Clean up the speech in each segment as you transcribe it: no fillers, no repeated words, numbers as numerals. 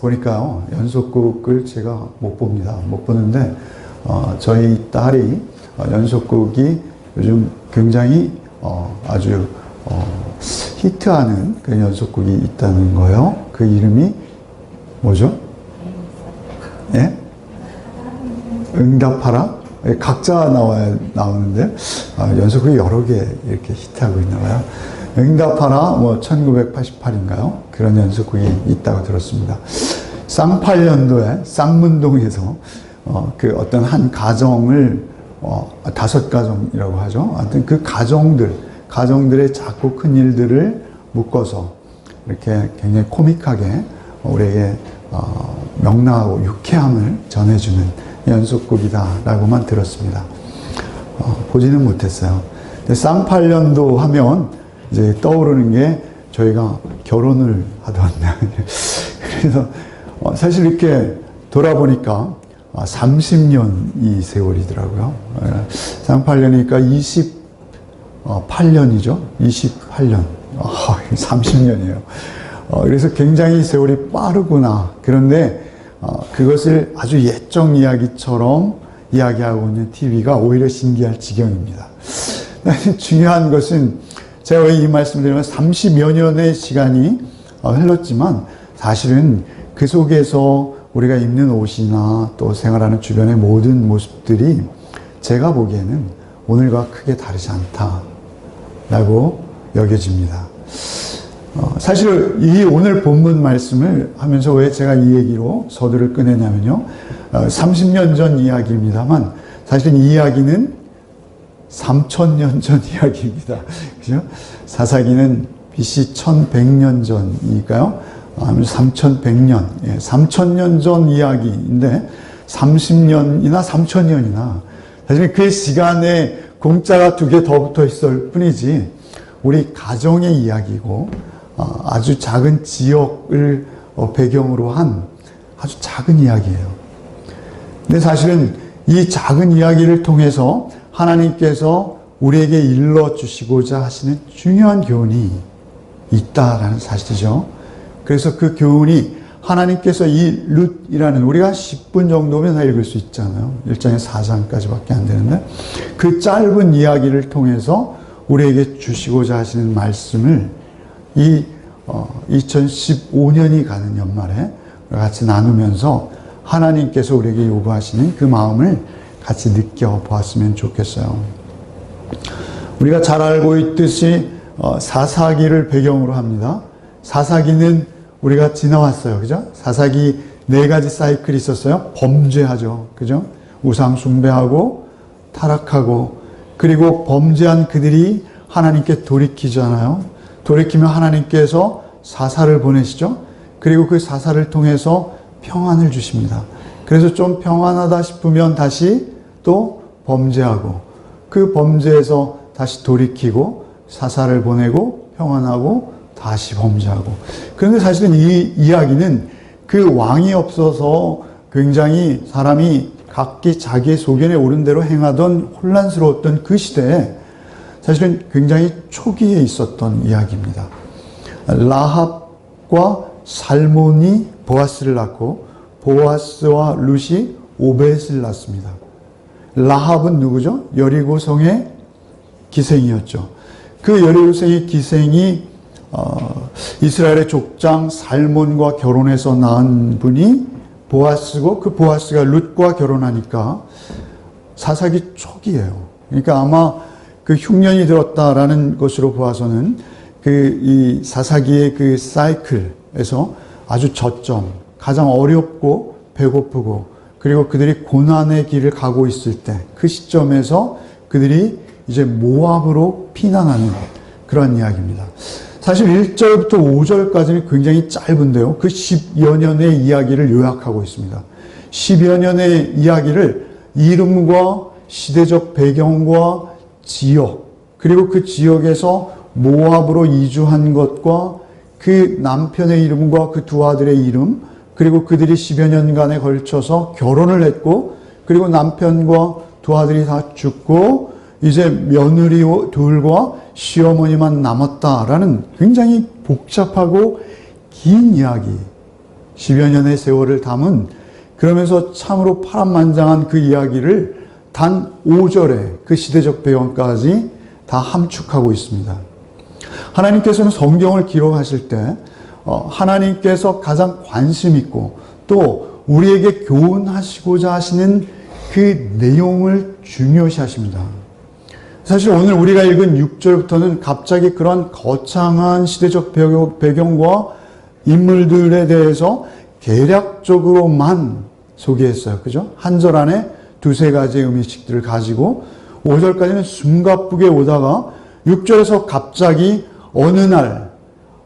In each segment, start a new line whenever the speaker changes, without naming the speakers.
보니까요, 연속극을 제가 못 봅니다. 못 보는데, 저희 딸이 연속극이 요즘 굉장히 아주 히트하는 그 연속극이 있다는 거예요. 그 이름이 뭐죠? 예? 응답하라? 각자 나오는데, 연속극이 여러 개 이렇게 히트하고 있나 봐요. 응답하라, 1988인가요? 그런 연속극이 있다고 들었습니다. 쌍팔년도에 쌍문동에서, 그 어떤 한 가정을, 5가정이라고 하죠. 하여튼 그 가정들의 작고 큰 일들을 묶어서 이렇게 굉장히 코믹하게 우리에게, 명랑하고 유쾌함을 전해주는 연속극이다라고만 들었습니다. 보지는 못했어요. 근데 쌍팔년도 하면 이제 떠오르는 게 저희가 결혼을 하던 그래서 사실 이렇게 돌아보니까 30년이 세월이더라고요. 쌍팔년이니까 28년이죠. 28년. 30년이에요. 그래서 굉장히 세월이 빠르구나. 그런데 그것을 아주 옛적 이야기처럼 이야기하고 있는 TV가 오히려 신기할 지경입니다. 중요한 것은 제가 왜 이 말씀을 드리면 30여 년의 시간이 흘렀지만 사실은 그 속에서 우리가 입는 옷이나 또 생활하는 주변의 모든 모습들이 제가 보기에는 오늘과 크게 다르지 않다라고 여겨집니다. 사실 이 오늘 본문 말씀을 하면서 왜 제가 이 얘기로 서두를 꺼내냐면요. 30년 전 이야기입니다만 사실은 이 이야기는 3000년 전 이야기입니다. 그죠? 사사기는 BC 1100년 전이니까요. 3100년, 3000년 전 이야기인데 30년이나 3000년이나 사실 그 시간에 공짜가 2개 더 붙어 있을 뿐이지 우리 가정의 이야기고 아주 작은 지역을 배경으로 한 아주 작은 이야기예요. 근데 사실은 이 작은 이야기를 통해서 하나님께서 우리에게 일러주시고자 하시는 중요한 교훈이 있다라는 사실이죠. 그래서 그 교훈이 하나님께서 이 룻이라는 우리가 10분 정도면 다 읽을 수 있잖아요. 1장에 4장까지밖에 안 되는데 그 짧은 이야기를 통해서 우리에게 주시고자 하시는 말씀을 이 2015년이 가는 연말에 같이 나누면서 하나님께서 우리에게 요구하시는 그 마음을 같이 느껴보았으면 좋겠어요. 우리가 잘 알고 있듯이 사사기를 배경으로 합니다. 사사기는 우리가 지나왔어요. 그죠? 사사기 4가지 사이클이 있었어요. 범죄하죠. 그죠? 우상 숭배하고 타락하고 그리고 범죄한 그들이 하나님께 돌이키잖아요. 돌이키면 하나님께서 사사를 보내시죠. 그리고 그 사사를 통해서 평안을 주십니다. 그래서 좀 평안하다 싶으면 다시 또 범죄하고 그 범죄에서 다시 돌이키고 사사를 보내고 평안하고 다시 범죄하고. 그런데 사실은 이 이야기는 그 왕이 없어서 굉장히 사람이 각기 자기의 소견에 오른 대로 행하던 혼란스러웠던 그 시대에 사실은 굉장히 초기에 있었던 이야기입니다. 라합과 살몬이 보아스를 낳고 보아스와 룻이 오벳을 낳습니다. 라합은 누구죠? 여리고성의 기생이었죠. 그 여리고성의 기생이 이스라엘의 족장 살몬과 결혼해서 낳은 분이 보아스고 그 보아스가 룻과 결혼하니까 사사기 초기예요. 그러니까 아마 그 흉년이 들었다라는 것으로 보아서는 이 사사기의 그 사이클에서 아주 저점, 가장 어렵고 배고프고 그리고 그들이 고난의 길을 가고 있을 때 그 시점에서 그들이 이제 모압으로 피난하는 그런 이야기입니다. 사실 1절부터 5절까지는 굉장히 짧은데요. 그 10여 년의 이야기를 요약하고 있습니다. 10여 년의 이야기를 이름과 시대적 배경과 지역, 그리고 그 지역에서 모압으로 이주한 것과 그 남편의 이름과 그 두 아들의 이름, 그리고 그들이 10여 년간에 걸쳐서 결혼을 했고, 그리고 남편과 두 아들이 다 죽고, 이제 며느리 둘과 시어머니만 남았다라는 굉장히 복잡하고 긴 이야기. 10여 년의 세월을 담은 그러면서 참으로 파란만장한 그 이야기를 단 5절에 그 시대적 배경까지 다 함축하고 있습니다. 하나님께서는 성경을 기록하실 때 하나님께서 가장 관심 있고 또 우리에게 교훈하시고자 하시는 그 내용을 중요시 하십니다. 사실 오늘 우리가 읽은 6절부터는 갑자기 그런 거창한 시대적 배경과 인물들에 대해서 대략적으로만 소개했어요. 그죠? 한 절 안에 두세 가지의 의미식들을 가지고 5절까지는 숨가쁘게 오다가 6절에서 갑자기 어느 날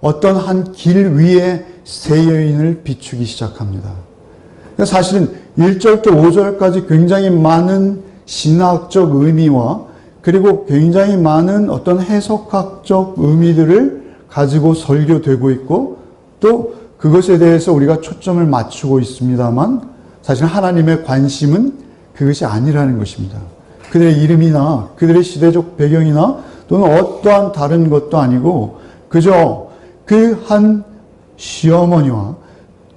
어떤 한 길 위에 세 여인을 비추기 시작합니다. 그러니까 사실은 1절부터 5절까지 굉장히 많은 신학적 의미와 그리고 굉장히 많은 어떤 해석학적 의미들을 가지고 설교되고 있고 또 그것에 대해서 우리가 초점을 맞추고 있습니다만 사실 하나님의 관심은 그것이 아니라는 것입니다. 그들의 이름이나 그들의 시대적 배경이나 또는 어떠한 다른 것도 아니고 그저 그 한 시어머니와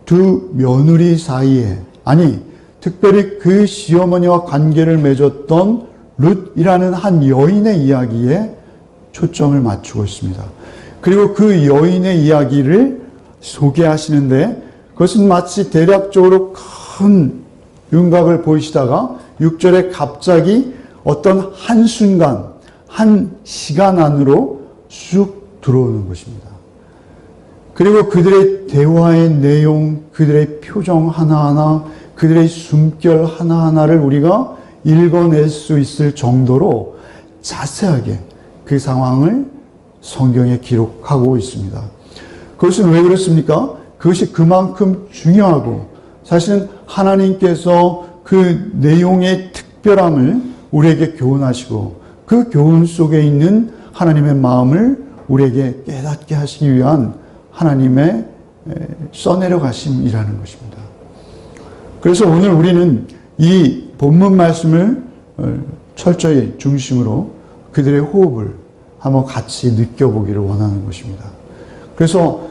두 며느리 사이에 아니 특별히 그 시어머니와 관계를 맺었던 룻이라는 한 여인의 이야기에 초점을 맞추고 있습니다. 그리고 그 여인의 이야기를 소개하시는데 그것은 마치 대략적으로 큰 윤곽을 보이시다가 6절에 갑자기 어떤 한순간, 한 시간 안으로 쑥 들어오는 것입니다. 그리고 그들의 대화의 내용, 그들의 표정 하나하나, 그들의 숨결 하나하나를 우리가 읽어낼 수 있을 정도로 자세하게 그 상황을 성경에 기록하고 있습니다. 그것은 왜 그렇습니까? 그것이 그만큼 중요하고 사실은 하나님께서 그 내용의 특별함을 우리에게 교훈하시고 그 교훈 속에 있는 하나님의 마음을 우리에게 깨닫게 하시기 위한 하나님의 써내려 가심이라는 것입니다. 그래서 오늘 우리는 이 본문 말씀을 철저히 중심으로 그들의 호흡을 한번 같이 느껴보기를 원하는 것입니다. 그래서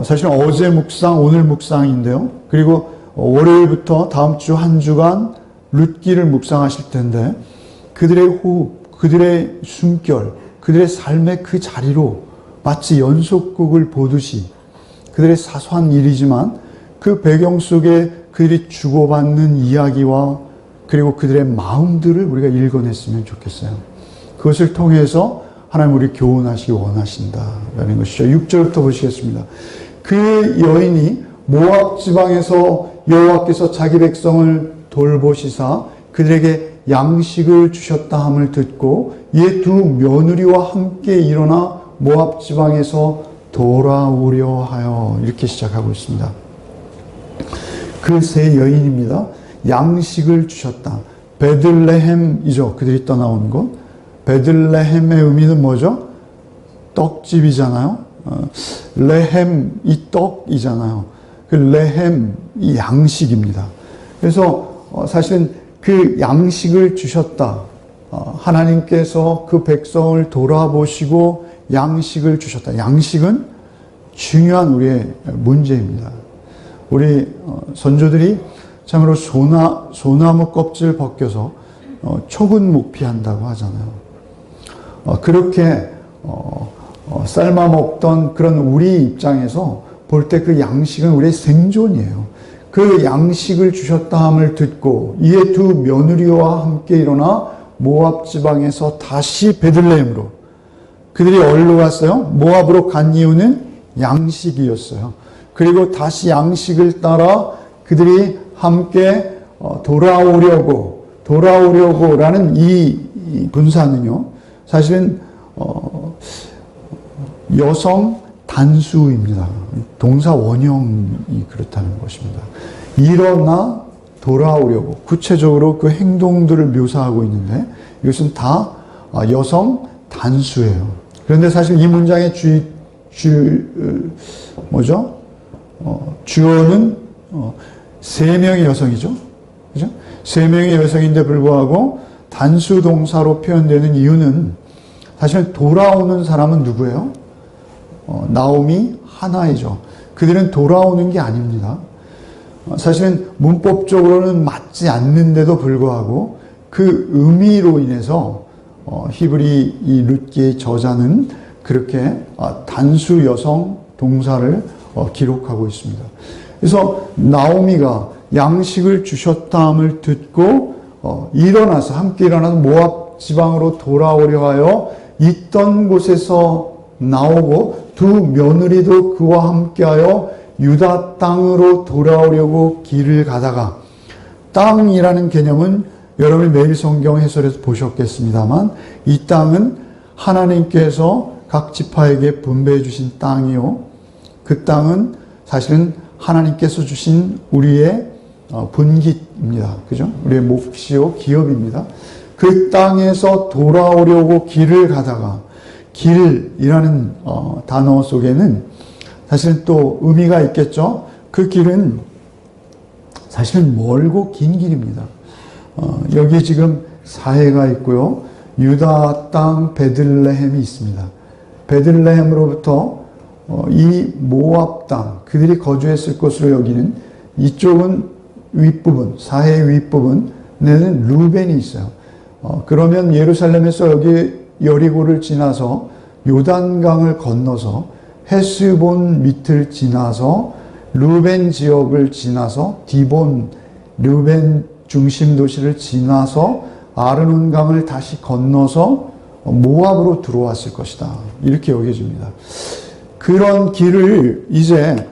사실 어제 묵상, 오늘 묵상인데요. 그리고 월요일부터 다음 주 한 주간 룻기를 묵상하실 텐데 그들의 호흡, 그들의 숨결, 그들의 삶의 그 자리로 마치 연속극을 보듯이 그들의 사소한 일이지만 그 배경 속에 그들이 주고받는 이야기와 그리고 그들의 마음들을 우리가 읽어냈으면 좋겠어요. 그것을 통해서 하나님 우리 교훈하시기 원하신다라는 것이죠. 6절부터 보시겠습니다. 그 여인이 모압 지방에서 여호와께서 자기 백성을 돌보시사 그들에게 양식을 주셨다 함을 듣고 이에 두 며느리와 함께 일어나 모압 지방에서 돌아오려 하여 이렇게 시작하고 있습니다. 그 세 여인입니다. 양식을 주셨다. 베들레헴이죠. 그들이 떠나온 곳. 베들레헴의 의미는 뭐죠? 떡집이잖아요. 레헴, 이 떡이잖아요. 그 레헴, 이 양식입니다. 그래서 사실은 그 양식을 주셨다. 하나님께서 그 백성을 돌아보시고 양식을 주셨다. 양식은 중요한 우리의 문제입니다. 우리 선조들이 참으로 소나무 껍질 벗겨서 초근 목피한다고 하잖아요. 그렇게 삶아 먹던 그런 우리 입장에서 볼 때 그 양식은 우리의 생존이에요. 그 양식을 주셨다 함을 듣고 이에 두 며느리와 함께 일어나 모압 지방에서 다시 베들레헴으로 그들이 어디로 갔어요? 모압으로 간 이유는 양식이었어요. 그리고 다시 양식을 따라 그들이 함께 돌아오려고라는 이 분사는요, 사실은 여성 단수입니다. 동사 원형이 그렇다는 것입니다. 일어나 돌아오려고 구체적으로 그 행동들을 묘사하고 있는데 이것은 다 여성 단수예요. 그런데 사실 이 문장의 주어는 세 명의 여성이죠. 그죠? 세 명의 여성인데 불구하고 단수 동사로 표현되는 이유는 사실 돌아오는 사람은 누구예요? 나오미 하나이죠. 그들은 돌아오는 게 아닙니다. 사실은 문법적으로는 맞지 않는데도 불구하고 그 의미로 인해서 히브리 이 룻기의 저자는 그렇게 단수 여성 동사를 기록하고 있습니다. 그래서 나오미가 양식을 주셨다함을 듣고 일어나서 함께 일어나서 모압 지방으로 돌아오려 하여 있던 곳에서 나오고 두 며느리도 그와 함께하여 유다 땅으로 돌아오려고 길을 가다가, 땅이라는 개념은 여러분이 매일 성경 해설에서 보셨겠습니다만 이 땅은 하나님께서 각 지파에게 분배해 주신 땅이요, 그 땅은 사실은 하나님께서 주신 우리의 분깃입니다. 그죠? 우리의 몫이요 기업입니다. 그 땅에서 돌아오려고 길을 가다가, 길이라는 단어 속에는 사실은 또 의미가 있겠죠. 그 길은 사실은 멀고 긴 길입니다. 여기 지금 사해가 있고요. 유다 땅 베들레헴이 있습니다. 베들레헴으로부터 이 모압 땅, 그들이 거주했을 것으로 여기는 이쪽은 윗부분, 사해의 윗부분에는 루벤이 있어요. 그러면 예루살렘에서 여기 여리고를 지나서 요단강을 건너서 헤스본 밑을 지나서 루벤 지역을 지나서 디본, 루벤 중심 도시를 지나서 아르논강을 다시 건너서 모압으로 들어왔을 것이다. 이렇게 여겨집니다. 그런 길을 이제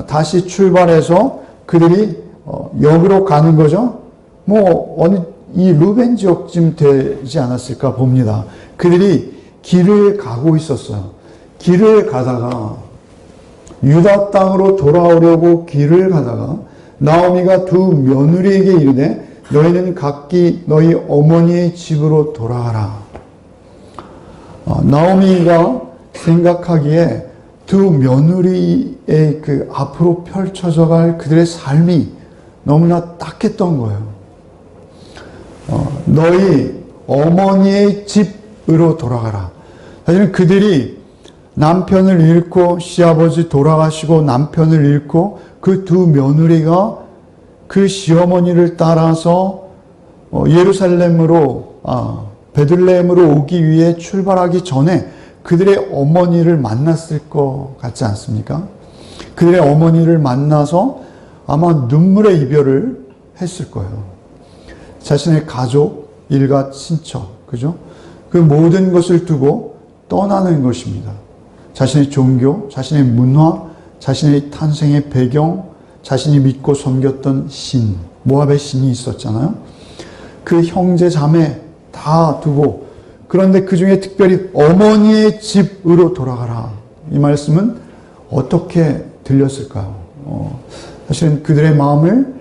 다시 출발해서 그들이 여기로 가는 거죠. 이 루벤 지역쯤 되지 않았을까 봅니다. 그들이 길을 가고 있었어요. 길을 가다가 유다 땅으로 돌아오려고 길을 가다가 나오미가 두 며느리에게 이르되 너희는 각기 너희 어머니의 집으로 돌아가라. 나오미가 생각하기에 두 며느리의 그 앞으로 펼쳐져 갈 그들의 삶이 너무나 딱했던 거예요. 너희 어머니의 집으로 돌아가라. 사실은 그들이 남편을 잃고, 시아버지 돌아가시고 남편을 잃고 그 두 며느리가 그 시어머니를 따라서 예루살렘으로, 베들레헴으로 오기 위해 출발하기 전에 그들의 어머니를 만났을 것 같지 않습니까? 그들의 어머니를 만나서 아마 눈물의 이별을 했을 거예요. 자신의 가족, 일가, 친척, 그죠? 그 모든 것을 두고 떠나는 것입니다. 자신의 종교, 자신의 문화, 자신의 탄생의 배경, 자신이 믿고 섬겼던 신, 모압의 신이 있었잖아요. 그 형제 자매 다 두고, 그런데 그 중에 특별히 어머니의 집으로 돌아가라. 이 말씀은 어떻게 들렸을까요? 사실은 그들의 마음을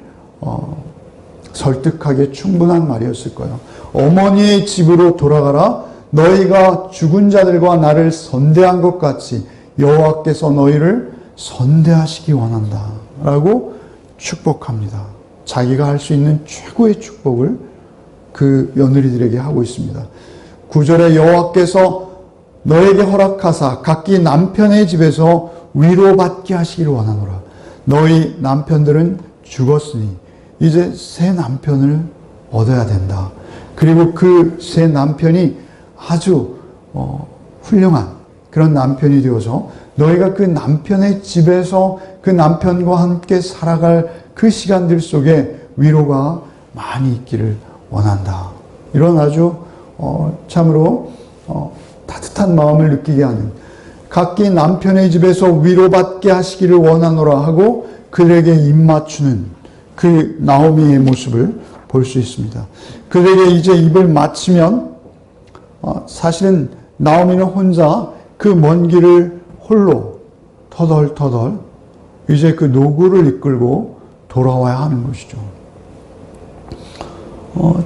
설득하기에 충분한 말이었을 거예요. 어머니의 집으로 돌아가라. 너희가 죽은 자들과 나를 선대한 것 같이 여호와께서 너희를 선대하시기 원한다. 라고 축복합니다. 자기가 할 수 있는 최고의 축복을 그 며느리들에게 하고 있습니다. 9절에 여호와께서 너에게 허락하사 각기 남편의 집에서 위로받게 하시기를 원하노라. 너희 남편들은 죽었으니 이제 새 남편을 얻어야 된다. 그리고 그 새 남편이 아주 훌륭한 그런 남편이 되어서 너희가 그 남편의 집에서 그 남편과 함께 살아갈 그 시간들 속에 위로가 많이 있기를 원한다. 이런 아주 참으로 따뜻한 마음을 느끼게 하는, 각기 남편의 집에서 위로받게 하시기를 원하노라 하고 그들에게 입맞추는 그 나오미의 모습을 볼 수 있습니다. 그들에게 이제 입을 맞추면 사실은 나오미는 혼자 그 먼 길을 홀로 터덜터덜 이제 그 노구를 이끌고 돌아와야 하는 것이죠.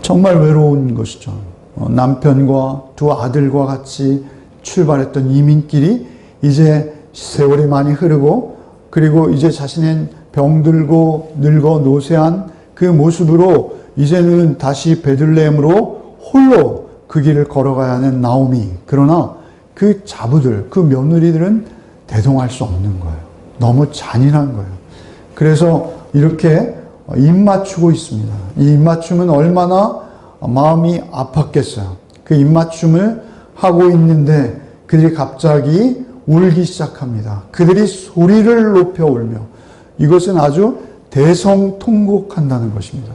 정말 외로운 것이죠. 남편과 두 아들과 같이 출발했던 이민길이 이제 세월이 많이 흐르고, 그리고 이제 자신의 병들고 늙어 노쇠한 그 모습으로 이제는 다시 베들레헴으로 홀로 그 길을 걸어가야 하는 나오미. 그러나 그 자부들, 그 며느리들은 대동할 수 없는 거예요. 너무 잔인한 거예요. 그래서 이렇게 입맞추고 있습니다. 이 입맞춤은 얼마나 마음이 아팠겠어요. 그 입맞춤을 하고 있는데 그들이 갑자기 울기 시작합니다. 그들이 소리를 높여 울며, 이것은 아주 대성통곡한다는 것입니다.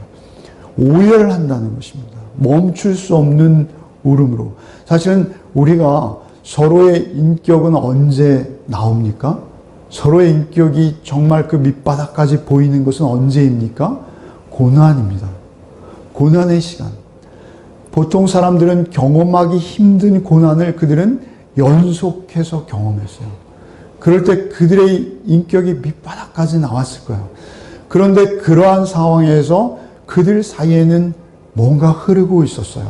오열한다는 것입니다. 멈출 수 없는 울음으로. 사실은 우리가 서로의 인격은 언제 나옵니까? 서로의 인격이 정말 그 밑바닥까지 보이는 것은 언제입니까? 고난입니다. 고난의 시간. 보통 사람들은 경험하기 힘든 고난을 그들은 연속해서 경험했어요. 그럴 때 그들의 인격이 밑바닥까지 나왔을 거예요. 그런데 그러한 상황에서 그들 사이에는 뭔가 흐르고 있었어요.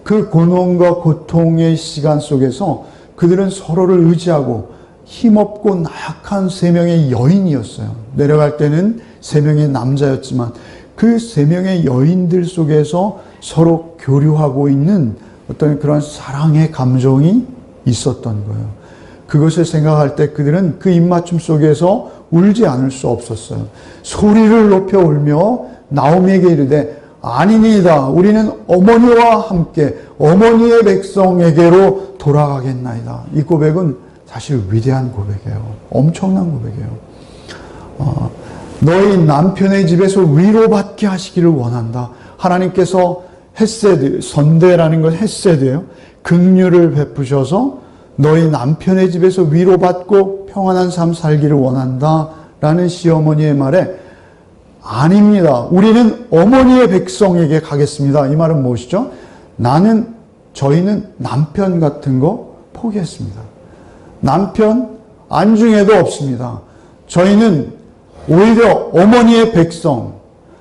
그 고난과 고통의 시간 속에서 그들은 서로를 의지하고 힘없고 나약한 세 명의 여인이었어요. 내려갈 때는 세 명의 남자였지만 그 세 명의 여인들 속에서 서로 교류하고 있는 어떤 그런 사랑의 감정이 있었던 거예요. 그것을 생각할 때 그들은 그 입맞춤 속에서 울지 않을 수 없었어요. 소리를 높여 울며 나오미에게 이르되 아니니이다. 우리는 어머니와 함께 어머니의 백성에게로 돌아가겠나이다. 이 고백은 사실 위대한 고백이에요. 엄청난 고백이에요. 너희 남편의 집에서 위로받게 하시기를 원한다. 하나님께서 헤세드, 선대라는 건 헤세드예요. 긍휼을 베푸셔서 너희 남편의 집에서 위로받고 평안한 삶 살기를 원한다. 라는 시어머니의 말에 아닙니다. 우리는 어머니의 백성에게 가겠습니다. 이 말은 무엇이죠? 저희는 남편 같은 거 포기했습니다. 남편 안중에도 없습니다. 저희는 오히려 어머니의 백성,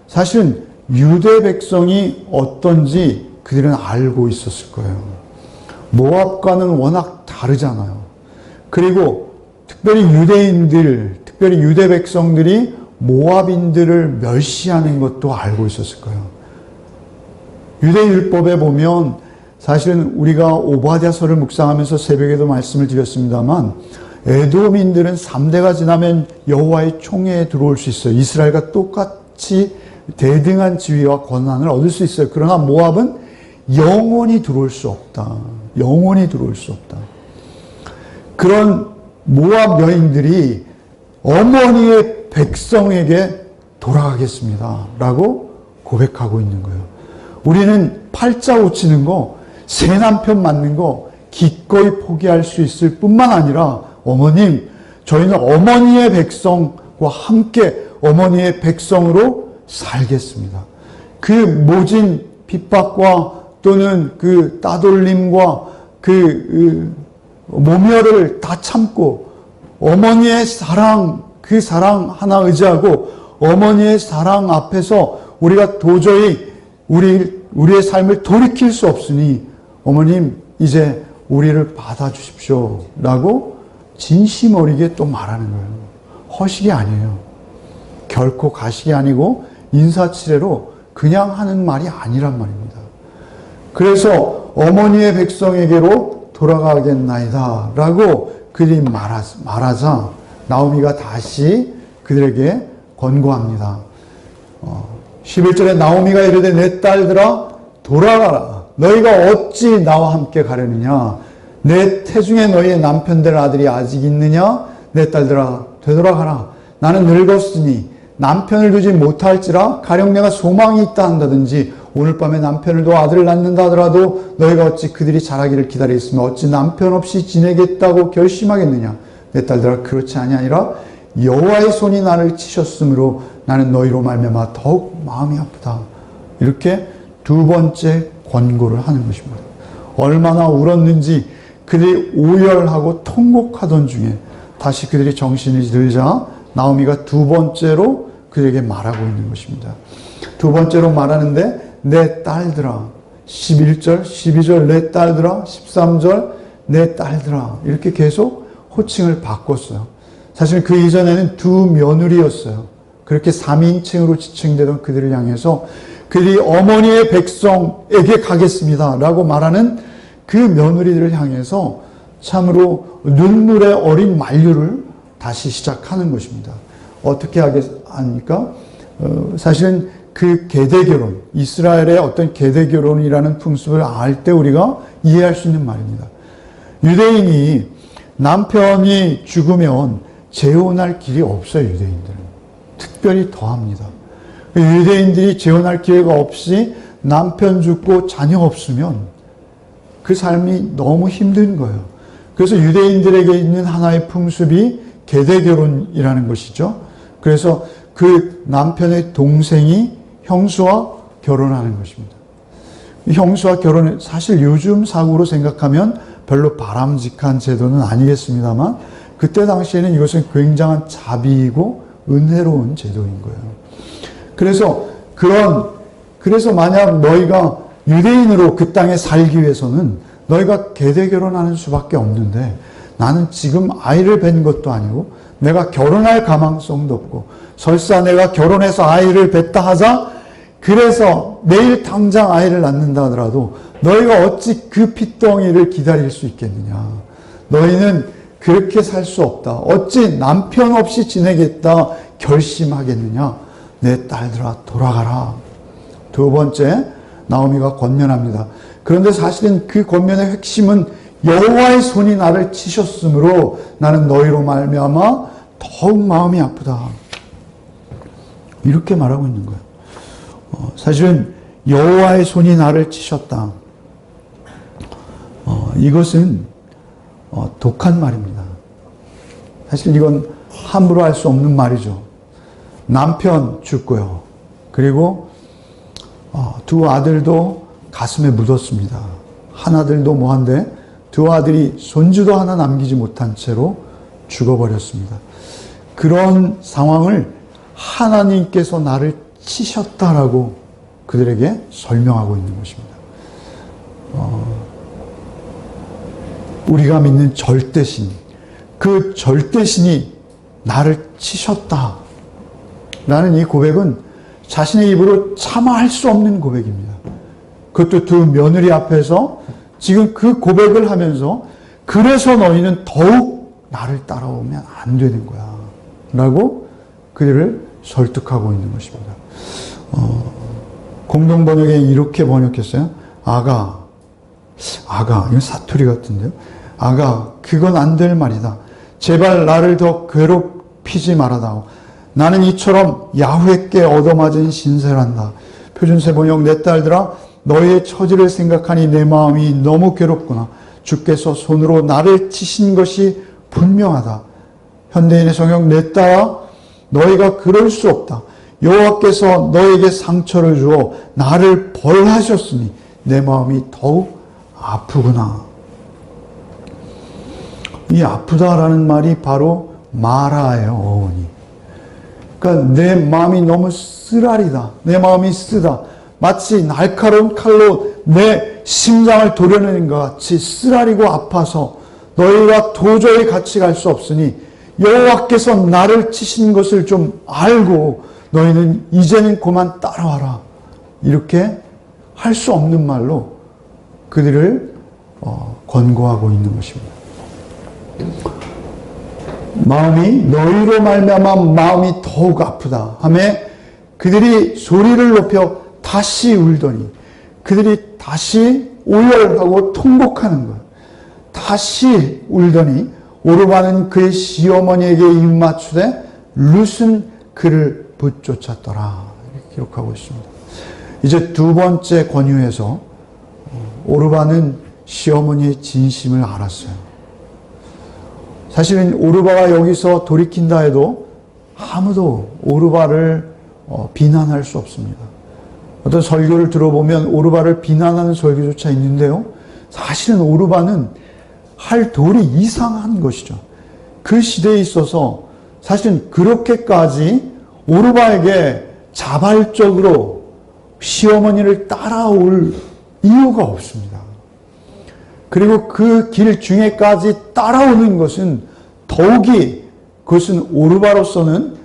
사실은 유대 백성이 어떤지 그들은 알고 있었을 거예요. 모압과는 워낙 다르잖아요. 그리고 특별히 유대인들, 특별히 유대 백성들이 모압인들을 멸시하는 것도 알고 있었을 거예요. 유대율법에 보면 사실은 우리가 오바댜서를 묵상하면서 새벽에도 말씀을 드렸습니다만 에돔인들은 3대가 지나면 여호와의 총회에 들어올 수 있어요. 이스라엘과 똑같이 대등한 지위와 권한을 얻을 수 있어요. 그러나 모압은 영원히 들어올 수 없다. 영원히 들어올 수 없다. 그런 모압 여인들이 어머니의 백성에게 돌아가겠습니다. 라고 고백하고 있는 거예요. 우리는 팔자 고치는 거, 새 남편 맞는 거 기꺼이 포기할 수 있을 뿐만 아니라 어머님, 저희는 어머니의 백성과 함께 어머니의 백성으로 살겠습니다. 그 모진 핍박과 또는 그 따돌림과 그 모멸을 다 참고 어머니의 사랑, 그 사랑 하나 의지하고 어머니의 사랑 앞에서 우리가 도저히 우리의 삶을 돌이킬 수 없으니 어머님 이제 우리를 받아주십시오 라고 진심 어리게 또 말하는 거예요. 허식이 아니에요. 결코 가식이 아니고 인사치레로 그냥 하는 말이 아니란 말입니다. 그래서 어머니의 백성에게로 돌아가겠나이다 라고 그들이 말하자 나오미가 다시 그들에게 권고합니다. 11절에 나오미가 이르되 내 딸들아 돌아가라. 너희가 어찌 나와 함께 가려느냐. 내 태중에 너희의 남편들 아들이 아직 있느냐. 내 딸들아 되돌아가라. 나는 늙었으니 남편을 두지 못할지라 가령 내가 소망이 있다 한다든지 오늘 밤에 남편을 둬 아들을 낳는다 하더라도 너희가 어찌 그들이 자라기를 기다리겠으며 어찌 남편 없이 지내겠다고 결심하겠느냐. 내 딸들아 그렇지 아니하니라 여호와의 손이 나를 치셨으므로 나는 너희로 말미암아 더욱 마음이 아프다. 이렇게 두 번째 권고를 하는 것입니다. 얼마나 울었는지 그들이 오열하고 통곡하던 중에 다시 그들이 정신이 들자 나오미가 두 번째로 그들에게 말하고 있는 것입니다. 두 번째로 말하는데 내 딸들아 11절, 12절 내 딸들아 13절 내 딸들아 이렇게 계속 호칭을 바꿨어요. 사실 그 이전에는 두 며느리였어요. 그렇게 3인칭으로 지칭되던 그들을 향해서 그들이 어머니의 백성에게 가겠습니다 라고 말하는 그 며느리들을 향해서 참으로 눈물의 어린 만류를 다시 시작하는 것입니다. 어떻게 합니까? 사실은 그 계대 결혼, 이스라엘의 어떤 계대 결혼이라는 풍습을 알 때 우리가 이해할 수 있는 말입니다. 유대인이 남편이 죽으면 재혼할 길이 없어요, 유대인들은. 특별히 더합니다. 유대인들이 재혼할 기회가 없이 남편 죽고 자녀 없으면 그 삶이 너무 힘든 거예요. 그래서 유대인들에게 있는 하나의 풍습이 계대 결혼이라는 것이죠. 그래서 그 남편의 동생이 형수와 결혼하는 것입니다. 형수와 결혼은 사실 요즘 사고로 생각하면 별로 바람직한 제도는 아니겠습니다만 그때 당시에는 이것은 굉장한 자비이고 은혜로운 제도인 거예요. 그래서 만약 너희가 유대인으로 그 땅에 살기 위해서는 너희가 계대 결혼하는 수밖에 없는데 나는 지금 아이를 뵌 것도 아니고 내가 결혼할 가망성도 없고 설사 내가 결혼해서 아이를 뱉다 하자 그래서 내일 당장 아이를 낳는다 하더라도 너희가 어찌 그 핏덩이를 기다릴 수 있겠느냐. 너희는 그렇게 살 수 없다. 어찌 남편 없이 지내겠다 결심하겠느냐. 내 딸들아 돌아가라. 두 번째 나오미가 권면합니다. 그런데 사실은 그 권면의 핵심은 여호와의 손이 나를 치셨으므로 나는 너희로 말미암아 더욱 마음이 아프다. 이렇게 말하고 있는 거예요. 사실은 여호와의 손이 나를 치셨다. 이것은 독한 말입니다. 사실 이건 함부로 할 수 없는 말이죠. 남편 죽고요. 그리고 두 아들도 가슴에 묻었습니다. 한 아들도 뭐한데 두 아들이 손주도 하나 남기지 못한 채로 죽어버렸습니다. 그런 상황을 하나님께서 나를 치셨다라고 그들에게 설명하고 있는 것입니다. 우리가 믿는 절대신, 그 절대신이 나를 치셨다 라는 이 고백은 자신의 입으로 차마 할 수 없는 고백입니다. 그것도 두 며느리 앞에서 지금 그 고백을 하면서 그래서 너희는 더욱 나를 따라오면 안 되는 거야 라고 그들을 설득하고 있는 것입니다. 공동번역에 이렇게 번역했어요. 아가, 이건 사투리 같은데요. 아가, 그건 안 될 말이다. 제발 나를 더 괴롭히지 말아다오. 나는 이처럼 야훼께 얻어맞은 신세란다. 표준세 번역, 내 딸들아 너희의 처지를 생각하니 내 마음이 너무 괴롭구나. 주께서 손으로 나를 치신 것이 분명하다. 현대인의 성역, 내 딸아 너희가 그럴 수 없다. 여호와께서 너에게 상처를 주어 나를 벌하셨으니 내 마음이 더욱 아프구나. 이 아프다라는 말이 바로 마라예요, 어원이. 그러니까 내 마음이 너무 쓰라리다. 내 마음이 쓰다. 마치 날카로운 칼로 내 심장을 도려내는 것 같이 쓰라리고 아파서 너희가 도저히 같이 갈 수 없으니 여호와께서 나를 치신 것을 좀 알고 너희는 이제는 그만 따라와라. 이렇게 할 수 없는 말로 그들을 권고하고 있는 것입니다. 마음이 너희로 말미암아 마음이 더욱 아프다 하매 그들이 소리를 높여 다시 울더니 그들이 다시 오열하고 통곡하는 거예요. 다시 울더니 오르바는 그의 시어머니에게 입맞추되 룻은 그를 붙쫓았더라. 이렇게 기록하고 있습니다. 이제 두 번째 권유에서 오르바는 시어머니의 진심을 알았어요. 사실은 오르바가 여기서 돌이킨다 해도 아무도 오르바를 비난할 수 없습니다. 어떤 설교를 들어보면 오르바를 비난하는 설교조차 있는데요. 사실은 오르바는 할 도리 이상한 것이죠. 그 시대에 있어서 사실은 그렇게까지 오르바에게 자발적으로 시어머니를 따라올 이유가 없습니다. 그리고 그 길 중에까지 따라오는 것은 더욱이 그것은 오르바로서는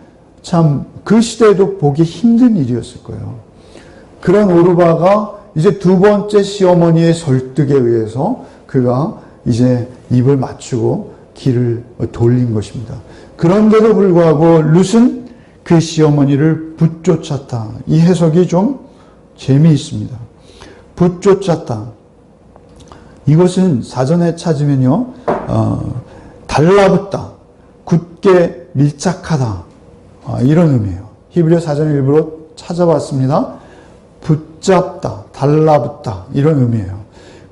참 그 시대에도 보기 힘든 일이었을 거예요. 그런 오르바가 이제 두 번째 시어머니의 설득에 의해서 그가 이제 입을 맞추고 길을 돌린 것입니다. 그런데도 불구하고 룻은 그 시어머니를 붙쫓았다. 이 해석이 좀 재미있습니다. 붙쫓았다. 이것은 사전에 찾으면요, 달라붙다, 굳게 밀착하다, 이런 의미예요. 히브리어 사전 일부러 찾아봤습니다. 붙잡다, 달라붙다, 이런 의미예요.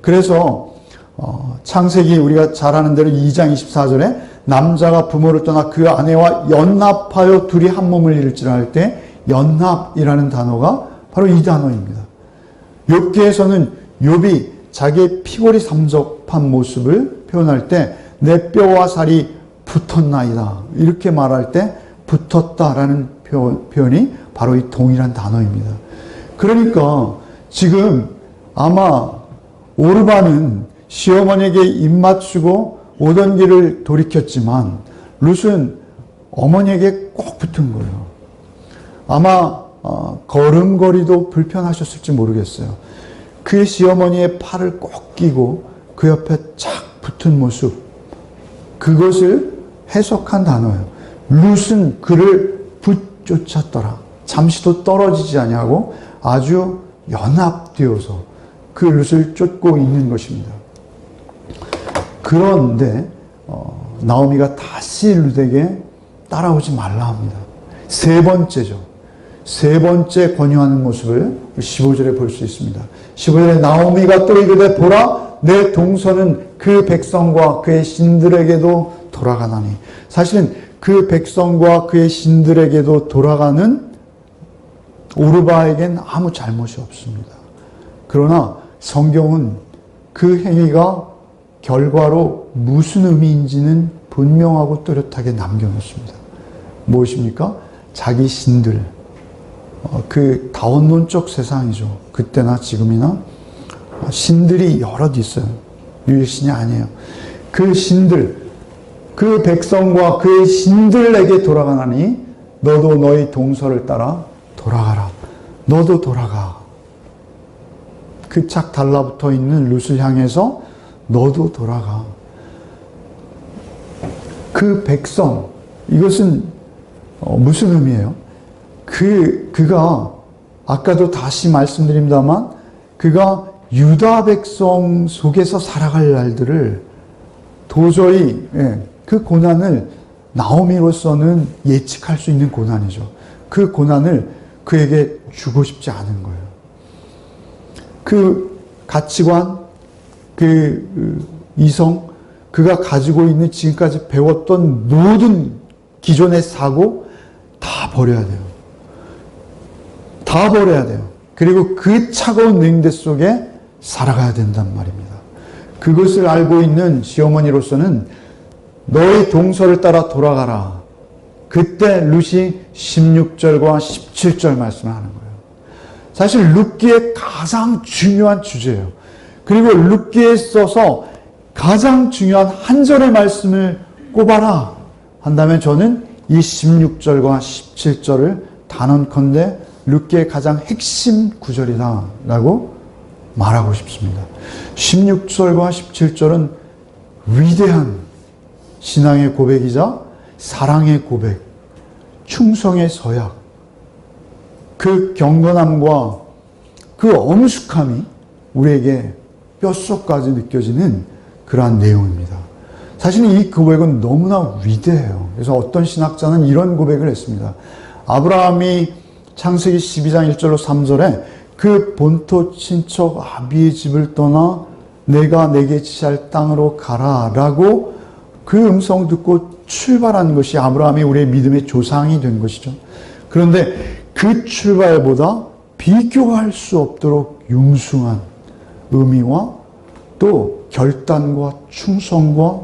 그래서 창세기 우리가 잘 아는 대로 2장 24절에 남자가 부모를 떠나 그 아내와 연합하여 둘이 한 몸을 이룰지라 때 연합이라는 단어가 바로 이 단어입니다. 욥기에서는 욥이 자기의 피골이 삼접한 모습을 표현할 때 내 뼈와 살이 붙었나이다, 이렇게 말할 때 붙었다라는 표현이 바로 이 동일한 단어입니다. 그러니까 지금 아마 오르바는 시어머니에게 입맞추고 오던 길을 돌이켰지만 룻은 어머니에게 꼭 붙은 거예요. 아마 걸음걸이도 불편하셨을지 모르겠어요. 그 시어머니의 팔을 꼭 끼고 그 옆에 착 붙은 모습, 그것을 해석한 단어예요. 룻은 그를 붙쫓았더라. 잠시도 떨어지지 아니하고 아주 연합되어서 그 룻을 쫓고 있는 것입니다. 그런데 나오미가 다시 룻에게 따라오지 말라 합니다. 세 번째죠. 세 번째 권유하는 모습을 15절에 볼 수 있습니다. 15절에 나오미가 또 이르되 보라, 내 동서는 그 백성과 그의 신들에게도 돌아가나니. 사실은 그 백성과 그의 신들에게도 돌아가는 오르바에겐 아무 잘못이 없습니다. 그러나 성경은 그 행위가 결과로 무슨 의미인지는 분명하고 뚜렷하게 남겨놓습니다. 무엇입니까? 자기 신들, 그 다원론적 세상이죠. 그때나 지금이나 신들이 여럿 있어요. 유일신이 아니에요. 그 신들, 그 백성과 그의 신들에게 돌아가나니 너도 너희 동서를 따라 돌아가라. 너도 돌아가. 그 착 달라붙어 있는 룻을 향해서 너도 돌아가. 그 백성, 이것은 무슨 의미예요? 그가 아까도 다시 말씀드립니다만 그가 유다 백성 속에서 살아갈 날들을 도저히 그 고난을 나오미로서는 예측할 수 있는 고난이죠. 그 고난을 그에게 주고 싶지 않은 거예요. 그 가치관, 그 이성, 그가 가지고 있는 지금까지 배웠던 모든 기존의 사고 다 버려야 돼요. 다 버려야 돼요. 그리고 그 차가운 냉대 속에 살아가야 된단 말입니다. 그것을 알고 있는 시어머니로서는 너의 동서를 따라 돌아가라. 그때 룻이 16절과 17절 말씀을 하는 거예요. 사실 룻기의 가장 중요한 주제예요. 그리고 룻기에 써서 가장 중요한 한 절의 말씀을 꼽아라 한다면 저는 이 16절과 17절을 단언컨대 룻기의 가장 핵심 구절이다 라고 말하고 싶습니다. 16절과 17절은 위대한 신앙의 고백이자 사랑의 고백, 충성의 서약, 그 경건함과 그 엄숙함이 우리에게 뼛속까지 느껴지는 그러한 내용입니다. 사실 이 고백은 너무나 위대해요. 그래서 어떤 신학자는 이런 고백을 했습니다. 아브라함이 창세기 12장 1절로 3절에 그 본토 친척 아비의 집을 떠나 내가 내게 지시할 땅으로 가라라고 그 음성 듣고 출발한 것이 아브라함이 우리의 믿음의 조상이 된 것이죠. 그런데 그 출발보다 비교할 수 없도록 융숭한 의미와 또 결단과 충성과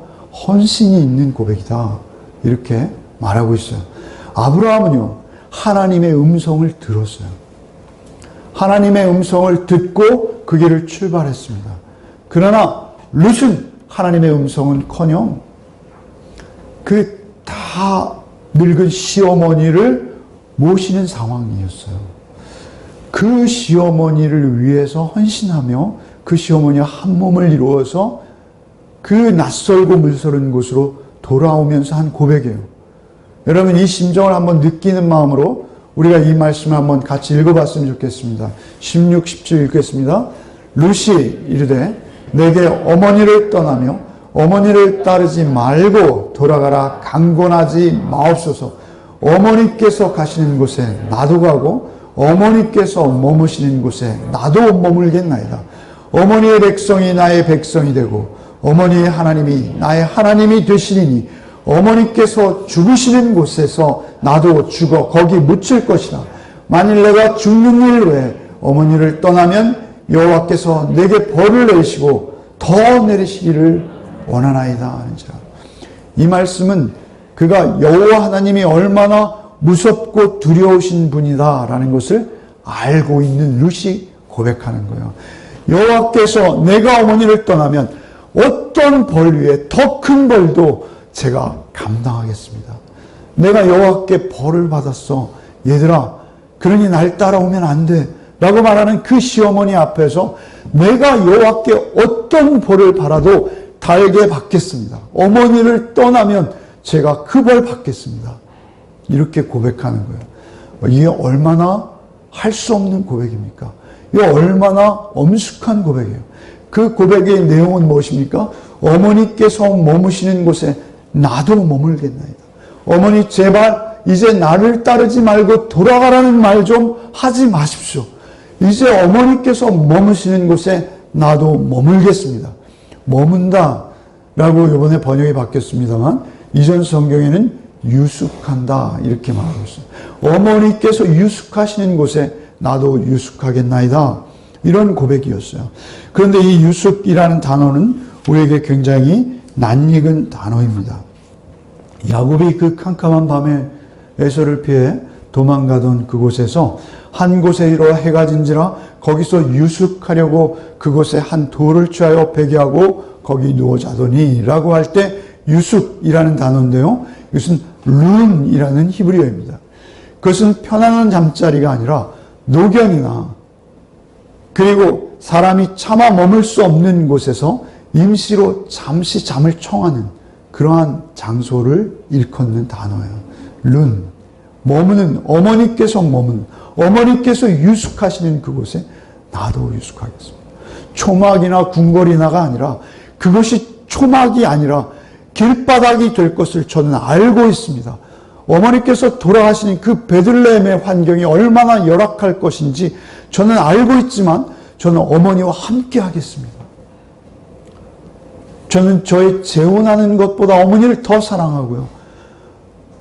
헌신이 있는 고백이다. 이렇게 말하고 있어요. 아브라함은요, 하나님의 음성을 들었어요. 하나님의 음성을 듣고 그 길을 출발했습니다. 그러나 룻은 하나님의 음성은커녕 그 다 늙은 시어머니를 모시는 상황이었어요. 그 시어머니를 위해서 헌신하며 그 시어머니와 한 몸을 이루어서 그 낯설고 물서른 곳으로 돌아오면서 한 고백이에요. 여러분 이 심정을 한번 느끼는 마음으로 우리가 이 말씀을 한번 같이 읽어봤으면 좋겠습니다. 16, 17 읽겠습니다. 룻이 이르되 내게 어머니를 떠나며 어머니를 따르지 말고 돌아가라 강권하지 마옵소서. 어머니께서 가시는 곳에 나도 가고 어머니께서 머무시는 곳에 나도 머물겠나이다. 어머니의 백성이 나의 백성이 되고 어머니의 하나님이 나의 하나님이 되시리니 어머니께서 죽으시는 곳에서 나도 죽어 거기 묻힐 것이다. 만일 내가 죽는 일 외에 어머니를 떠나면 여호와께서 내게 벌을 내리시고 더 내리시기를 원하나이다 하는지라. 이 말씀은 그가 여호와 하나님이 얼마나 무섭고 두려우신 분이다라는 것을 알고 있는 룻이 고백하는 거예요. 여호와께서 내가 어머니를 떠나면 어떤 벌 위에 더 큰 벌도 제가 감당하겠습니다. 내가 여호와께 벌을 받았어. 얘들아, 그러니 날 따라오면 안 돼. 라고 말하는 그 시어머니 앞에서 내가 여호와께 어떤 벌을 받아도 달게 받겠습니다. 어머니를 떠나면 제가 그 벌 받겠습니다. 이렇게 고백하는 거예요. 이게 얼마나 할 수 없는 고백입니까? 이게 얼마나 엄숙한 고백이에요. 그 고백의 내용은 무엇입니까? 어머니께서 머무시는 곳에 나도 머물겠나이다. 어머니 제발 이제 나를 따르지 말고 돌아가라는 말 좀 하지 마십시오. 이제 어머니께서 머무시는 곳에 나도 머물겠습니다. 머문다 라고 이번에 번역이 바뀌었습니다만 이전 성경에는 유숙한다 이렇게 말하고 있어요. 어머니께서 유숙하시는 곳에 나도 유숙하겠나이다. 이런 고백이었어요. 그런데 이 유숙이라는 단어는 우리에게 굉장히 낯익은 단어입니다. 야곱이 그 캄캄한 밤에 에서를 피해 도망가던 그곳에서 한 곳에 이르러 해가 진지라 거기서 유숙하려고 그곳에 한 돌을 취하여 베개하고 거기 누워 자더니 라고 할 때 유숙이라는 단어인데요. 이것은 룬이라는 히브리어입니다. 그것은 편안한 잠자리가 아니라 노견이나 그리고 사람이 차마 머물 수 없는 곳에서 임시로 잠시 잠을 청하는 그러한 장소를 일컫는 단어예요. 룬. 머무는 어머니께서 머무는 어머니께서 유숙하시는 그곳에 나도 유숙하겠습니다. 초막이나 궁궐이나가 아니라 그것이 초막이 아니라 길바닥이 될 것을 저는 알고 있습니다. 어머니께서 돌아가시는 그 베들레헴의 환경이 얼마나 열악할 것인지 저는 알고 있지만 저는 어머니와 함께 하겠습니다. 저는 저의 재혼하는 것보다 어머니를 더 사랑하고요.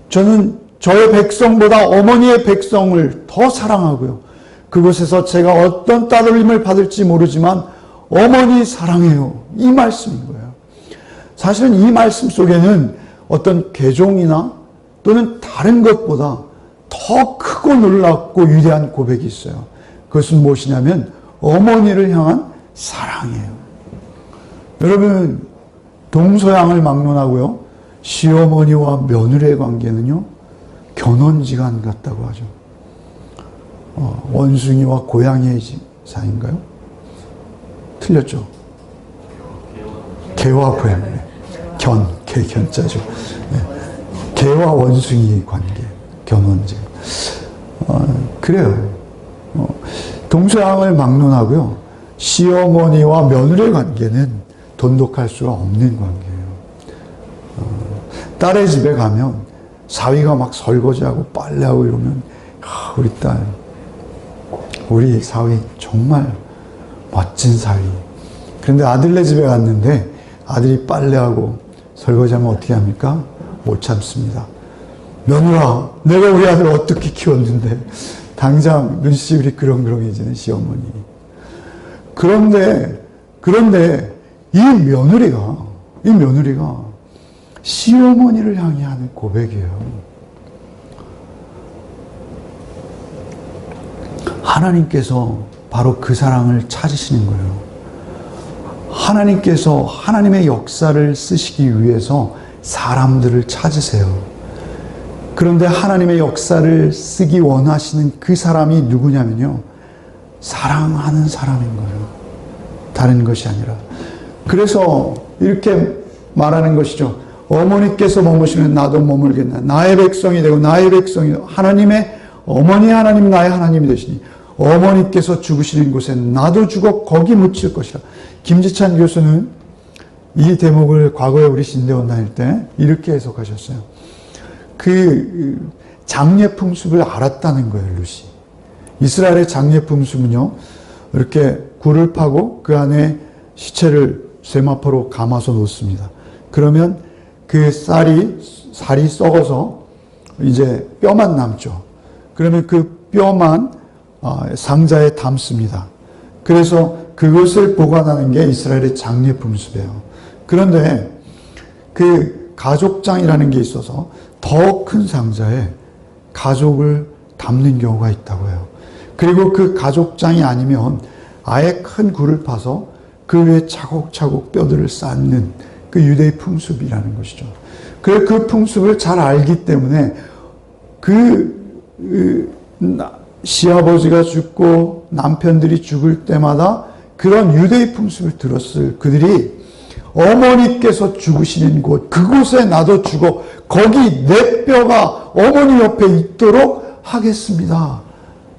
저는 저의 백성보다 어머니의 백성을 더 사랑하고요. 그곳에서 제가 어떤 따돌림을 받을지 모르지만 어머니 사랑해요. 이 말씀인 거예요. 사실은 이 말씀 속에는 어떤 개종이나 또는 다른 것보다 더 크고 놀랍고 위대한 고백이 있어요. 그것은 무엇이냐면 어머니를 향한 사랑이에요. 여러분, 동서양을 막론하고요. 시어머니와 며느리의 관계는요. 견원지간 같다고 하죠. 원숭이와 고양이의 사이인가요? 틀렸죠? 개와 고양이. 견자죠. 네. 개와 원숭이 관계, 견원지간. 그래요. 동서양을 막론하고요. 시어머니와 며느리의 관계는 돈독할 수가 없는 관계예요. 딸의 집에 가면 사위가 막 설거지하고 빨래하고 이러면 우리 딸, 우리 사위 정말 멋진 사위. 그런데 아들네 집에 갔는데 아들이 빨래하고 설거지하면 어떻게 합니까? 못 참습니다. 며느라, 내가 우리 아들 어떻게 키웠는데 당장 눈시울이 그렁그렁해지는 시어머니. 그런데 이 며느리가 시어머니를 향해 하는 고백이에요. 하나님께서 바로 그 사랑을 찾으시는 거예요. 하나님께서 하나님의 역사를 쓰시기 위해서 사람들을 찾으세요. 그런데 하나님의 역사를 쓰기 원하시는 그 사람이 누구냐면요. 사랑하는 사람인 거예요. 다른 것이 아니라. 그래서 이렇게 말하는 것이죠. 어머니께서 머무시면 나도 머물겠나. 나의 백성이 되고 나의 백성이 되고 하나님의 어머니 하나님 나의 하나님이 되시니 어머니께서 죽으시는 곳에 나도 죽어 거기 묻힐 것이라. 김지찬 교수는 이 대목을 과거에 우리 신대원 다닐 때 이렇게 해석하셨어요. 그 장례 풍습을 알았다는 거예요, 룻이. 이스라엘의 장례 풍습은요, 이렇게 굴을 파고 그 안에 시체를 세마포로 감아서 놓습니다. 그러면 그 살이 썩어서 이제 뼈만 남죠. 그러면 그 뼈만 상자에 담습니다. 그래서 그것을 보관하는 게 이스라엘의 장례 풍습이에요. 그런데 그 가족장이라는 게 있어서 더 큰 상자에 가족을 담는 경우가 있다고 해요. 그리고 그 가족장이 아니면 아예 큰 굴을 파서 그 위에 차곡차곡 뼈들을 쌓는 그 유대의 풍습이라는 것이죠. 그 풍습을 잘 알기 때문에 시아버지가 죽고 남편들이 죽을 때마다 그런 유대의 풍습을 들었을 그들이 어머니께서 죽으시는 곳, 그곳에 나도 죽어 거기 내 뼈가 어머니 옆에 있도록 하겠습니다.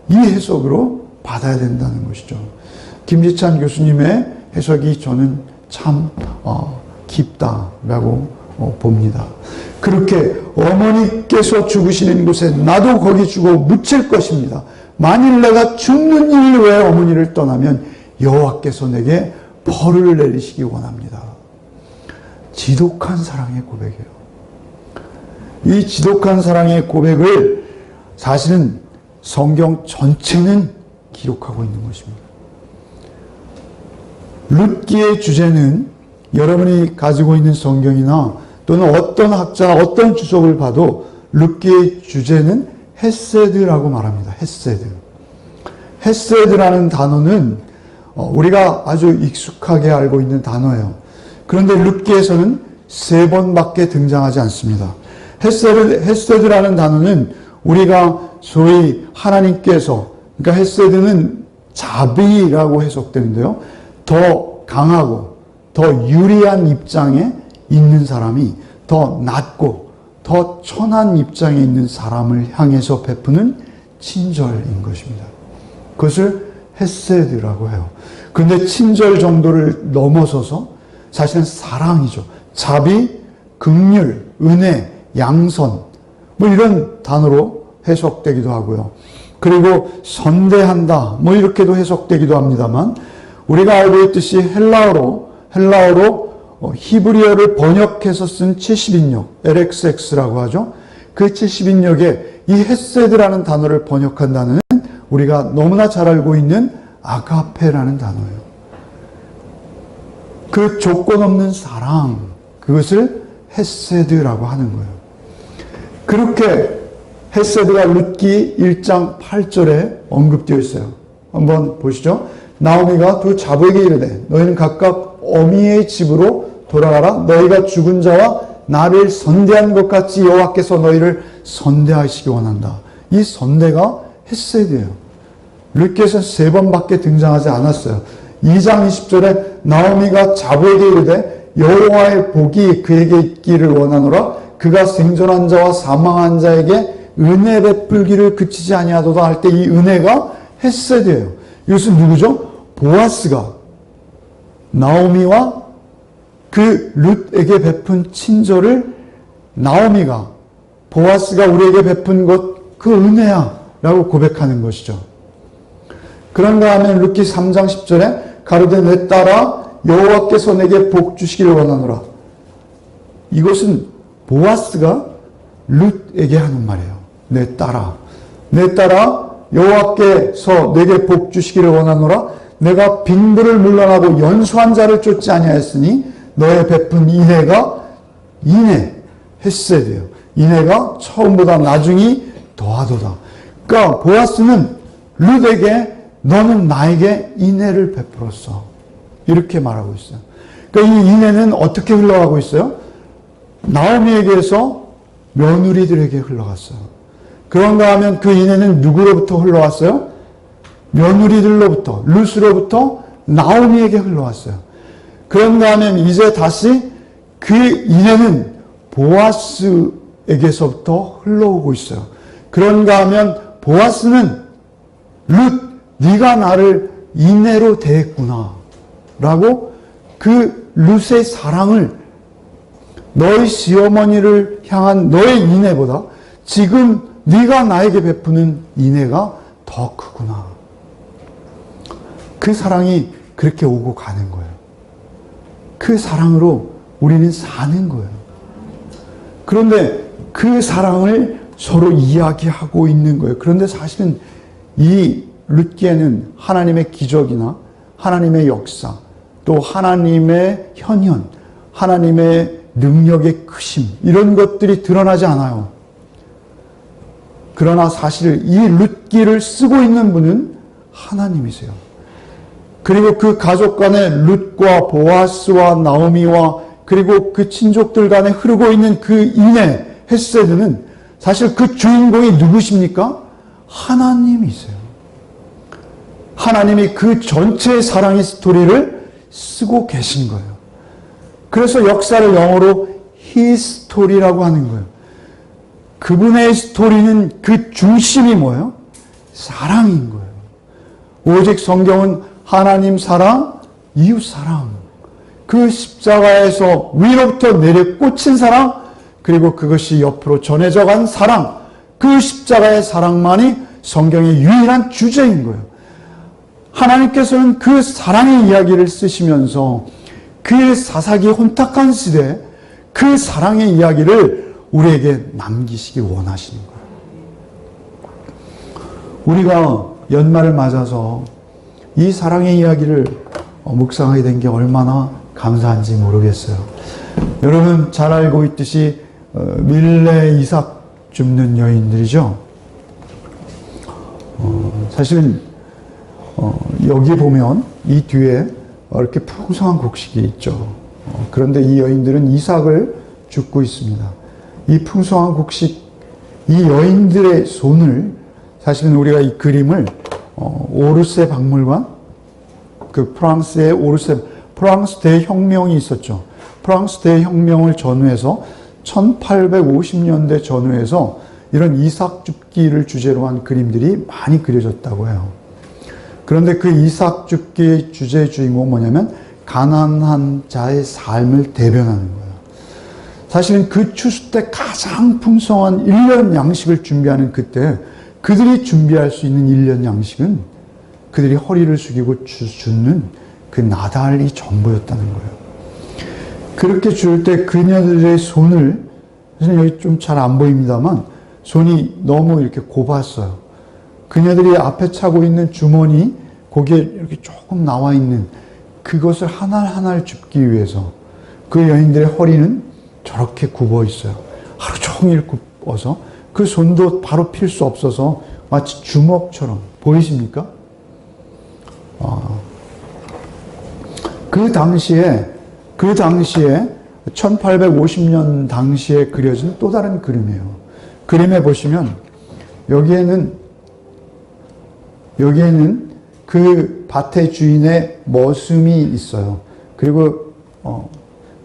이 해석으로 받아야 된다는 것이죠. 김지찬 교수님의 해석이 저는 참 깊다라고 봅니다. 그렇게 어머니께서 죽으시는 곳에 나도 거기 죽어 묻힐 것입니다. 만일 내가 죽는 일 외에 어머니를 떠나면 여호와께서 내게 벌을 내리시기 원합니다. 지독한 사랑의 고백이에요. 이 지독한 사랑의 고백을 사실은 성경 전체는 기록하고 있는 것입니다. 룻기의 주제는 여러분이 가지고 있는 성경이나 또는 어떤 학자, 어떤 주석을 봐도 룻기의 주제는 헤세드라고 말합니다. 헤세드. 헤세드라는 단어는 우리가 아주 익숙하게 알고 있는 단어예요. 그런데 룻기에서는 3번밖에 등장하지 않습니다. 헤세드라는 단어는 우리가 소위 하나님께서, 그러니까 헤세드는 자비라고 해석되는데요. 더 강하고 더 유리한 입장에 있는 사람이 더 낮고 더 천한 입장에 있는 사람을 향해서 베푸는 친절인 것입니다. 그것을 헤세드라고 해요. 그런데 친절 정도를 넘어서서 사실은 사랑이죠. 자비, 긍휼, 은혜, 양선 뭐 이런 단어로 해석되기도 하고요. 그리고 선대한다 뭐 이렇게도 해석되기도 합니다만 우리가 알고 있듯이 헬라어로 히브리어를 번역해서 쓴 70인역, LXX라고 하죠. 그 70인역에 이 헤세드라는 단어를 번역한 단어는 우리가 너무나 잘 알고 있는 아가페라는 단어예요. 그 조건 없는 사랑, 그것을 헤세드라고 하는 거예요. 그렇게 헤세드가 룻기 1장 8절에 언급되어 있어요. 한번 보시죠. 나오미가 두 자부에게 이르되 너희는 각각 어미의 집으로 돌아가라. 너희가 죽은 자와 나를 선대한 것 같이 여호와께서 너희를 선대하시기 원한다. 이 선대가 헤세드예요. 룻기에서 3번밖에 등장하지 않았어요. 2장 20절에 나오미가 자부에게 이르되 여호와의 복이 그에게 있기를 원하노라. 그가 생존한 자와 사망한 자에게 은혜 베풀기를 그치지 아니하도다 할 때 이 은혜가 헤세드예요. 이것은 누구죠? 보아스가 나오미와 그 룻에게 베푼 친절을 나오미가 보아스가 우리에게 베푼 것 그 은혜야 라고 고백하는 것이죠. 그런가 하면 룻기 3장 10절에 가로되 내 딸아 여호와께서 내게 복 주시기를 원하노라. 이것은 보아스가 룻에게 하는 말이에요. 내 딸아 여호와께서 내게 복 주시기를 원하노라. 내가 빈부를 물러나고 연수한 자를 쫓지 아니하였으니 너의 베푼 인애가 헤세드예요. 인애가 처음보다 나중이 더하도다. 그러니까 보아스는 룻에게 너는 나에게 인애를 베풀었어. 이렇게 말하고 있어요. 그러니까 이 인애는 어떻게 흘러가고 있어요? 나오미에게서 며느리들에게 흘러갔어요. 그런가 하면 그 인애는 누구로부터 흘러왔어요? 며느리들로부터, 룻으로부터 나오미에게 흘러왔어요. 그런가 하면 이제 다시 그 인애는 보아스에게서부터 흘러오고 있어요. 그런가 하면 보아스는 룻, 네가 나를 이내로 대했구나 라고 그 룻의 사랑을 너희 시어머니를 향한 너의 인애보다 지금 네가 나에게 베푸는 인애가 더 크구나. 그 사랑이 그렇게 오고 가는 거예요. 그 사랑으로 우리는 사는 거예요. 그런데 그 사랑을 서로 이야기하고 있는 거예요. 그런데 사실은 이 룻기에는 하나님의 기적이나 하나님의 역사, 또 하나님의 현현, 하나님의 능력의 크심, 이런 것들이 드러나지 않아요. 그러나 사실 이 룻기를 쓰고 있는 분은 하나님이세요. 그리고 그 가족 간에 룻과 보아스와 나오미와 그리고 그 친족들 간에 흐르고 있는 그 인애, 헤세드는 사실 그 주인공이 누구십니까? 하나님이세요. 하나님이 그 전체의 사랑의 스토리를 쓰고 계신 거예요. 그래서 역사를 영어로 히스토리라고 하는 거예요. 그분의 스토리는 그 중심이 뭐예요? 사랑인 거예요. 오직 성경은 하나님 사랑, 이웃 사랑, 그 십자가에서 위로부터 내려 꽂힌 사랑, 그리고 그것이 옆으로 전해져 간 사랑, 그 십자가의 사랑만이 성경의 유일한 주제인 거예요. 하나님께서는 그 사랑의 이야기를 쓰시면서 그 사사기 혼탁한 시대에 그 사랑의 이야기를 우리에게 남기시기 원하시는 거예요. 우리가 연말을 맞아서 이 사랑의 이야기를 묵상하게 된 게 얼마나 감사한지 모르겠어요. 여러분 잘 알고 있듯이 밀레 이삭 줍는 여인들이죠. 사실은 여기 보면 이 뒤에 이렇게 풍성한 곡식이 있죠. 그런데 이 여인들은 이삭을 줍고 있습니다. 이 풍성한 곡식, 이 여인들의 손을, 사실은 우리가 이 그림을 오르세 박물관, 그 프랑스의 오르세, 프랑스 대혁명이 있었죠. 프랑스 대혁명을 전후해서 1850년대 전후해서 이런 이삭 줍기를 주제로 한 그림들이 많이 그려졌다고 해요. 그런데 그 이삭 줍기의 주제 주인공은 뭐냐면 가난한 자의 삶을 대변하는 거예요. 사실은 그 추수 때 가장 풍성한 1년 양식을 준비하는 그때 그들이 준비할 수 있는 1년 양식은 그들이 허리를 숙이고 줍는 그 나달이 전부였다는 거예요. 그렇게 줄 때 그녀들의 손을, 사실 여기 좀 잘 안 보입니다만 손이 너무 이렇게 곱았어요. 그녀들이 앞에 차고 있는 주머니, 거기에 이렇게 조금 나와 있는 그것을 하나하나 줍기 위해서 그 여인들의 허리는 저렇게 굽어 있어요. 하루 종일 굽어서 그 손도 바로 필 수 없어서 마치 주먹처럼 보이십니까? 그 당시에 1850년 당시에 그려진 또 다른 그림이에요. 그림에 보시면 여기에는 그 밭의 주인의 머슴이 있어요. 그리고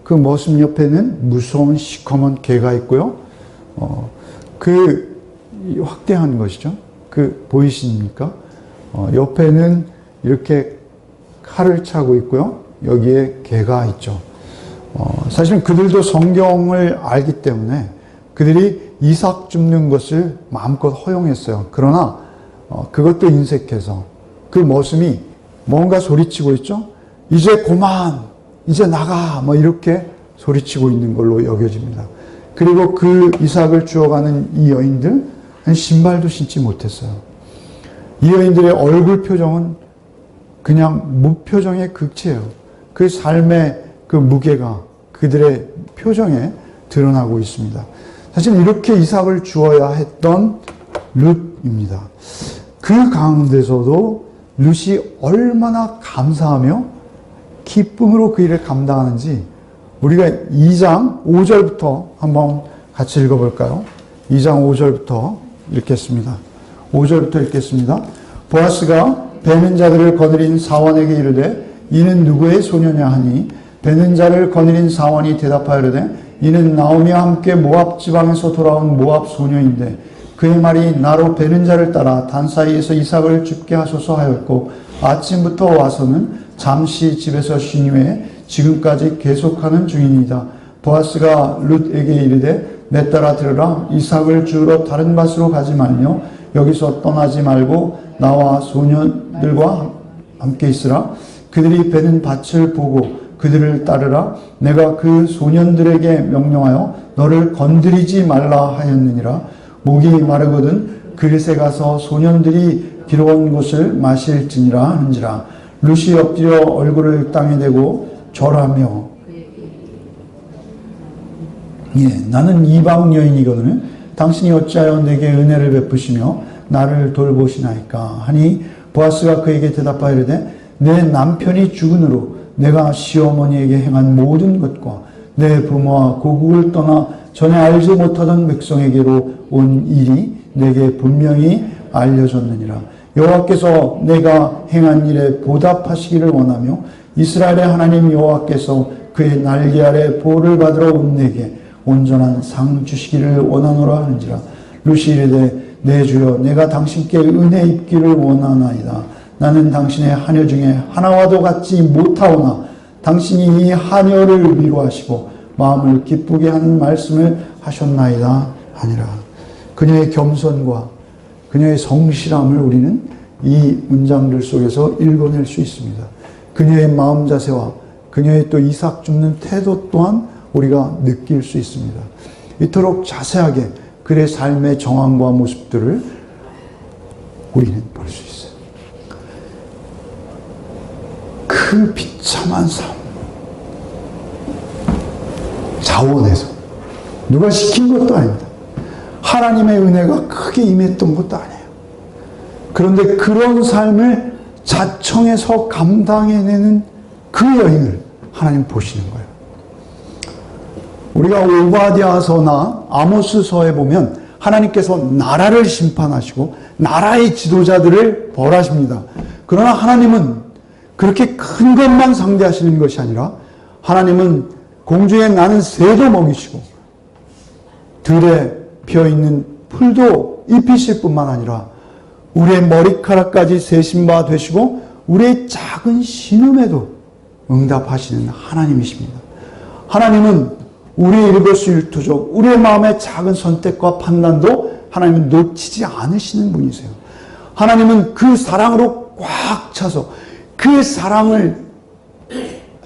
그 머슴 옆에는 무서운 시커먼 개가 있고요. 그 확대한 것이죠. 그 보이십니까? 옆에는 이렇게 칼을 차고 있고요. 여기에 개가 있죠. 사실은 그들도 성경을 알기 때문에 그들이 이삭 줍는 것을 마음껏 허용했어요. 그러나 그것도 인색해서 그 머슴이 뭔가 소리치고 있죠. 이제 그만, 이제 나가, 뭐 이렇게 소리치고 있는 걸로 여겨집니다. 그리고 그 이삭을 주워가는 이 여인들 신발도 신지 못했어요. 이 여인들의 얼굴 표정은 그냥 무표정의 극치예요. 그 삶의 그 무게가 그들의 표정에 드러나고 있습니다. 사실 이렇게 이삭을 주어야 했던 룻입니다. 그 가운데서도 룻이 얼마나 감사하며 기쁨으로 그 일을 감당하는지 우리가 2장 5절부터 한번 같이 읽어볼까요? 2장 5절부터 읽겠습니다. 5절부터 읽겠습니다. 보아스가 베는 자들을 거느린 사원에게 이르되 이는 누구의 소녀냐 하니 베는 자를 거느린 사원이 대답하여르되 이는 나오미와 함께 모압 지방에서 돌아온 모압 소녀인데 그의 말이 나로 베는 자를 따라 단 사이에서 이삭을 죽게 하소서 하였고 아침부터 와서는 잠시 집에서 쉰 후에 지금까지 계속하는 중이니이다. 보아스가 룻에게 이르되 내 딸아 들으라. 이삭을 주우러 다른 밭으로 가지 말며 여기서 떠나지 말고 나와 소년들과 함께 있으라. 그들이 베는 밭을 보고 그들을 따르라. 내가 그 소년들에게 명령하여 너를 건드리지 말라 하였느니라. 목이 마르거든 그릇에 가서 소년들이 길어온 것을 마실지니라 하는지라. 룻이 엎드려 얼굴을 땅에 대고 절하며 나는 이방 여인이거든 당신이 어찌하여 내게 은혜를 베푸시며 나를 돌보시나이까 하니 보아스가 그에게 대답하여 이르되 내 남편이 죽은으로 내가 시어머니에게 행한 모든 것과 내 부모와 고국을 떠나 전에 알지 못하던 백성에게로 온 일이 내게 분명히 알려졌느니라. 여호와께서 내가 행한 일에 보답하시기를 원하며 이스라엘의 하나님 여호와께서 그의 날개 아래 보호를 받으러 온 내게 온전한 상 주시기를 원하노라 하는지라. 룻이 이르되 내 주여 내가 당신께 은혜 입기를 원하나이다. 나는 당신의 하녀 중에 하나와도 같지 못하오나 당신이 이 하녀를 위로하시고 마음을 기쁘게 하는 말씀을 하셨나이다 하니라. 그녀의 겸손과 그녀의 성실함을 우리는 이 문장들 속에서 읽어낼 수 있습니다. 그녀의 마음 자세와 그녀의 또 이삭 줍는 태도 또한 우리가 느낄 수 있습니다. 이토록 자세하게 그의 삶의 정황과 모습들을 우리는 볼 수 있어요. 그 비참한 삶, 자원해서 누가 시킨 것도 아닙니다. 하나님의 은혜가 크게 임했던 것도 아니에요. 그런데 그런 삶을 자청해서 감당해내는 그 여인을 하나님 보시는 거예요. 우리가 오바댜서나 아모스서에 보면 하나님께서 나라를 심판하시고 나라의 지도자들을 벌하십니다. 그러나 하나님은 그렇게 큰 것만 상대하시는 것이 아니라 하나님은 공중에 나는 새도 먹이시고 들에 피어있는 풀도 입히실 뿐만 아니라 우리의 머리카락까지 세신 바 되시고 우리의 작은 신음에도 응답하시는 하나님이십니다. 하나님은 우리의 일거수일투족, 우리의 마음의 작은 선택과 판단도 하나님은 놓치지 않으시는 분이세요. 하나님은 그 사랑으로 꽉 차서 그 사랑을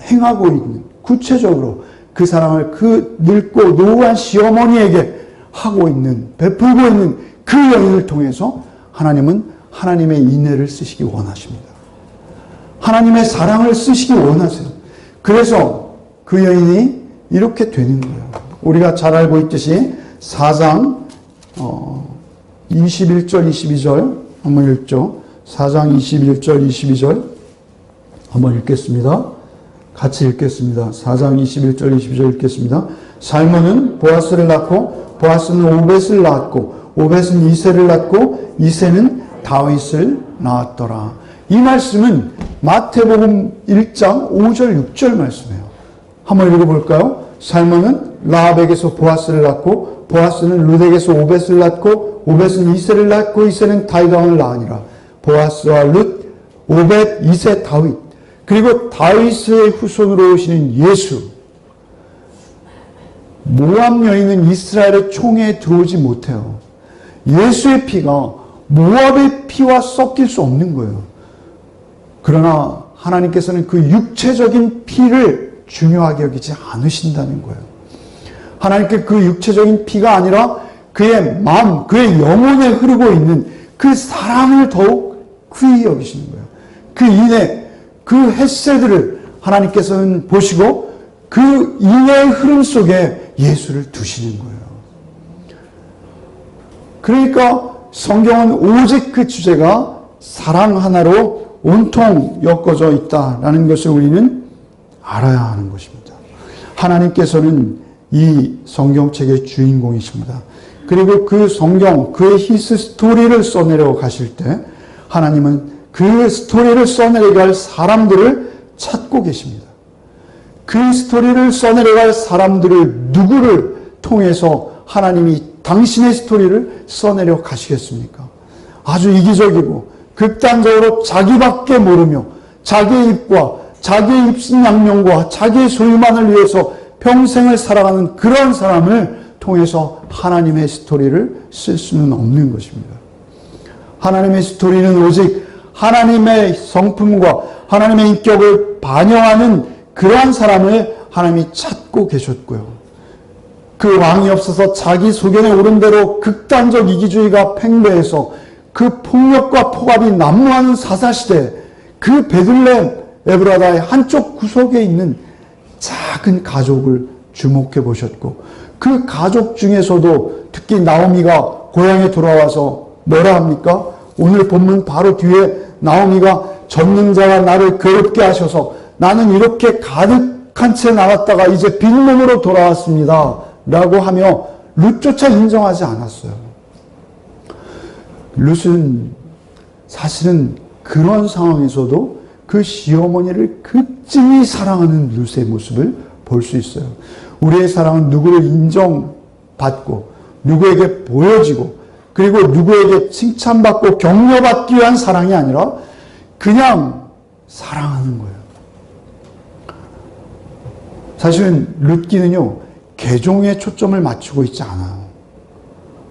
행하고 있는, 구체적으로 그 사랑을 그 늙고 노후한 시어머니에게 하고 있는, 베풀고 있는 그 여인을 통해서 하나님은 하나님의 인애를 쓰시기 원하십니다. 하나님의 사랑을 쓰시기 원하세요. 그래서 그 여인이 이렇게 되는 거예요. 우리가 잘 알고 있듯이 4장 21절 22절 한번 읽죠. 4장 21절 22절 한번 읽겠습니다. 같이 읽겠습니다. 4장 21절 22절 읽겠습니다. 살몬은 보아스를 낳고 보아스는 오벳을 낳았고 오벳은 이새를 낳고 이새는 다윗을 낳았더라. 이 말씀은 마태복음 1장 5절 6절 말씀이에요. 한번 읽어볼까요? 살몬은 라합에게서 보아스를 낳고 보아스는 룻에게서 오벳을 낳고 오벳은 이새를 낳고 이새는 다윗 왕을 낳으니라. 보아스와 룻, 오벳, 이새, 다윗. 그리고 다윗의 후손으로 오시는 예수. 모압 여인은 이스라엘의 총회에 들어오지 못해요. 예수의 피가 모압의 피와 섞일 수 없는 거예요. 그러나 하나님께서는 그 육체적인 피를 중요하게 여기지 않으신다는 거예요. 하나님께 그 육체적인 피가 아니라 그의 마음, 그의 영혼에 흐르고 있는 그 사랑을 더욱 귀히 여기시는 거예요. 그 인애, 그 헷새들을 하나님께서는 보시고 그 인애의 흐름 속에 예수를 두시는 거예요. 그러니까 성경은 오직 그 주제가 사랑 하나로 온통 엮어져 있다라는 것을 우리는 알아야 하는 것입니다. 하나님께서는 이 성경책의 주인공이십니다. 그리고 그 성경, 그의 히스 스토리를 써내려 가실 때 하나님은 그 스토리를 써내려갈 사람들을 찾고 계십니다. 그 스토리를 써내려갈 사람들을 누구를 통해서 하나님이 당신의 스토리를 써내려 가시겠습니까? 아주 이기적이고 극단적으로 자기밖에 모르며 자기의 입과 자기의 입신양명과 자기의 소유만을 위해서 평생을 살아가는 그런 사람을 통해서 하나님의 스토리를 쓸 수는 없는 것입니다. 하나님의 스토리는 오직 하나님의 성품과 하나님의 인격을 반영하는 그러한 사람을 하나님이 찾고 계셨고요. 그 왕이 없어서 자기 소견에 오른 대로 극단적 이기주의가 팽배해서 그 폭력과 폭압이 난무하는 사사시대, 그 베들레헴 에브라다의 한쪽 구석에 있는 작은 가족을 주목해 보셨고, 그 가족 중에서도 특히 나오미가 고향에 돌아와서 뭐라 합니까? 오늘 본문 바로 뒤에 나오미가 전능자가 나를 괴롭게 하셔서 나는 이렇게 가득한 채 나왔다가 이제 빈몸으로 돌아왔습니다 라고 하며 룻조차 인정하지 않았어요. 룻은 사실은 그런 상황에서도 그 시어머니를 극진히 사랑하는 룻의 모습을 볼 수 있어요. 우리의 사랑은 누구를 인정받고 누구에게 보여지고 그리고 누구에게 칭찬받고 격려받기 위한 사랑이 아니라 그냥 사랑하는 거예요. 사실은 룻기는요, 계종에 초점을 맞추고 있지 않아요.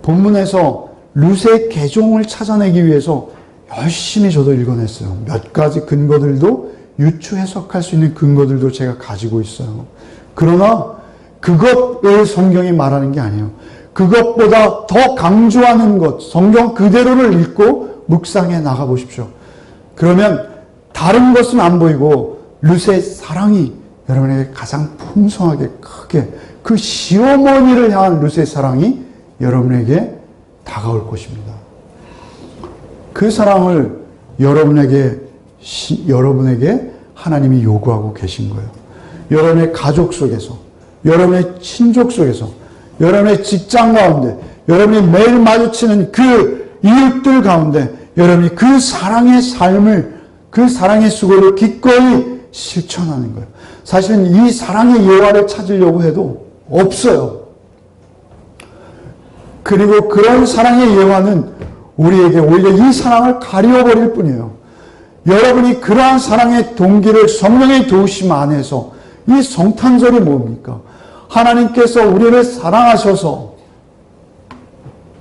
본문에서 룻의 계종을 찾아내기 위해서 열심히 저도 읽어냈어요. 몇 가지 근거들도 유추 해석할 수 있는 근거들도 제가 가지고 있어요. 그러나 그것을 성경이 말하는 게 아니에요. 그것보다 더 강조하는 것, 성경 그대로를 읽고 묵상해 나가보십시오. 그러면 다른 것은 안 보이고 룻의 사랑이 여러분에게 가장 풍성하게 크게, 그 시어머니를 향한 룻의 사랑이 여러분에게 다가올 것입니다. 그 사랑을 여러분에게 하나님이 요구하고 계신 거예요. 여러분의 가족 속에서, 여러분의 친족 속에서, 여러분의 직장 가운데, 여러분이 매일 마주치는 그 이웃들 가운데 여러분이 그 사랑의 삶을, 그 사랑의 수고를 기꺼이 실천하는 거예요. 사실은 이 사랑의 여화를 찾으려고 해도 없어요. 그리고 그런 사랑의 여화는 우리에게 오히려 이 사랑을 가려버릴 뿐이에요. 여러분이 그러한 사랑의 동기를 성령의 도우심 안에서, 이 성탄절이 뭡니까? 하나님께서 우리를 사랑하셔서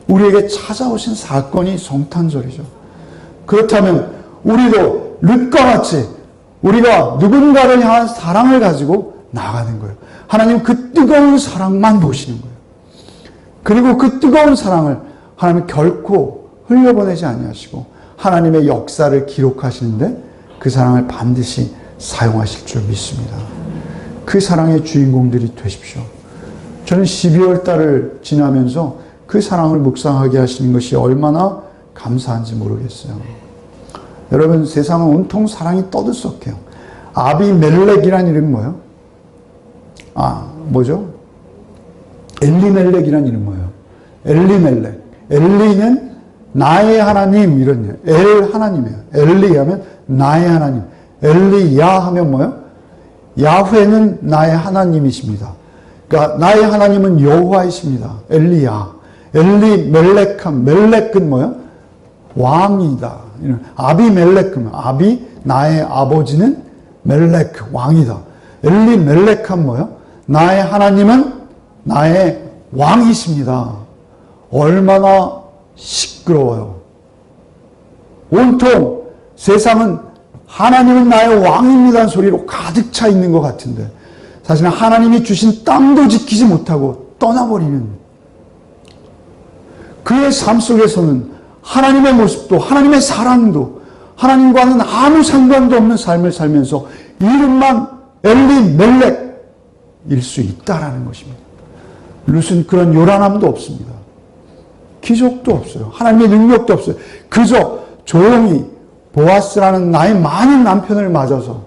우리에게 찾아오신 사건이 성탄절이죠. 그렇다면 우리도 룻과 같이 우리가 누군가를 향한 사랑을 가지고 나가는 거예요. 하나님 그 뜨거운 사랑만 보시는 거예요. 그리고 그 뜨거운 사랑을 하나님 결코 흘려보내지 아니하시고 하나님의 역사를 기록하시는데 그 사랑을 반드시 사용하실 줄 믿습니다. 그 사랑의 주인공들이 되십시오. 저는 12월 달을 지나면서 그 사랑을 묵상하게 하시는 것이 얼마나 감사한지 모르겠어요. 여러분, 세상은 온통 사랑이 떠들썩해요. 아비멜렉이란 이름이 뭐예요? 뭐죠? 엘리멜렉이란 이름이 뭐예요? 엘리멜렉. 엘리는 나의 하나님, 이런, 엘 하나님이에요. 엘리 하면 나의 하나님. 엘리야 하면 뭐예요? 야훼는 나의 하나님이십니다. 그러니까 나의 하나님은 여호와이십니다. 엘리야. 엘리멜렉함. 멜렉은 뭐예요? 왕이다. 아비멜렉은 아비, 나의 아버지는 멜렉, 왕이다. 엘리멜렉함 뭐예요? 나의 하나님은 나의 왕이십니다. 얼마나 시끄러워요. 온통 세상은 하나님은 나의 왕입니다는 소리로 가득 차 있는 것 같은데 사실은 하나님이 주신 땅도 지키지 못하고 떠나버리는 그의 삶 속에서는 하나님의 모습도 하나님의 사랑도 하나님과는 아무 상관도 없는 삶을 살면서 이름만 엘리멜렉일 수 있다라는 것입니다. 룻은 그런 요란함도 없습니다. 기적도 없어요. 하나님의 능력도 없어요. 그저 조용히 보아스라는 나이 많은 남편을 맞아서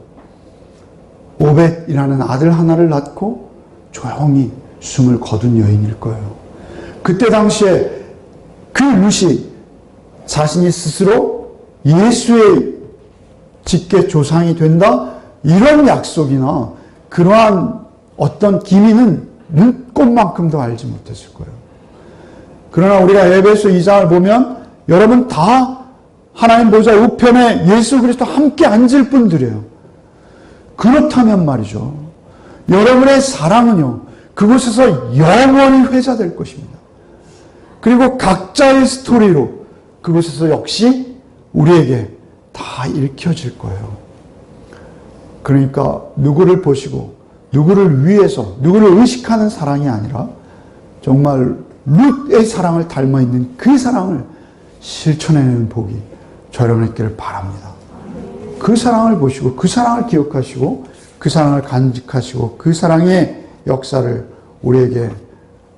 오벳이라는 아들 하나를 낳고 조용히 숨을 거둔 여인일 거예요. 그때 당시에 그 룻이 자신이 스스로 예수의 직계 조상이 된다? 이런 약속이나 그러한 어떤 기미는 눈꼽만큼도 알지 못했을 거예요. 그러나 우리가 에베소 2장을 보면 여러분 다 하나님 보좌 우편에 예수 그리스도 함께 앉을 분들이에요. 그렇다면 말이죠. 여러분의 사랑은요, 그곳에서 영원히 회자될 것입니다. 그리고 각자의 스토리로 그곳에서 역시 우리에게 다 읽혀질 거예요. 그러니까 누구를 보시고 누구를 위해서 누구를 의식하는 사랑이 아니라 정말 룻의 사랑을 닮아있는 그 사랑을 실천해내는 복이 저 여러분의 있기를 바랍니다. 그 사랑을 보시고 그 사랑을 기억하시고 그 사랑을 간직하시고 그 사랑의 역사를 우리에게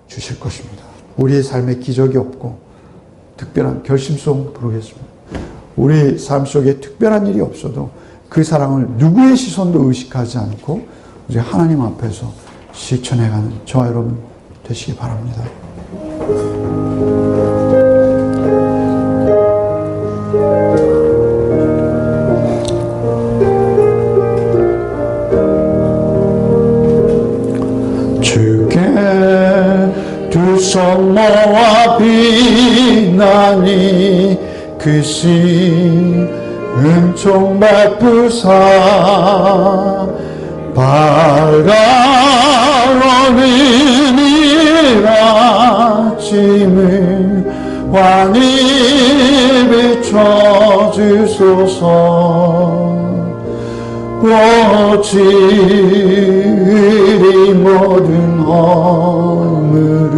주실 것입니다. 우리의 삶에 기적이 없고 특별한 결심송 부르겠습니다. 우리 삶 속에 특별한 일이 없어도 그 사랑을 누구의 시선도 의식하지 않고 이제 하나님 앞에서 실천해가는 저와 여러분 되시기 바랍니다. 주께 두 손 모아 비나니 그 신 은총 베푸사 밝아오는 이 아침을 환히 비춰주소서. 오직 모든 허물을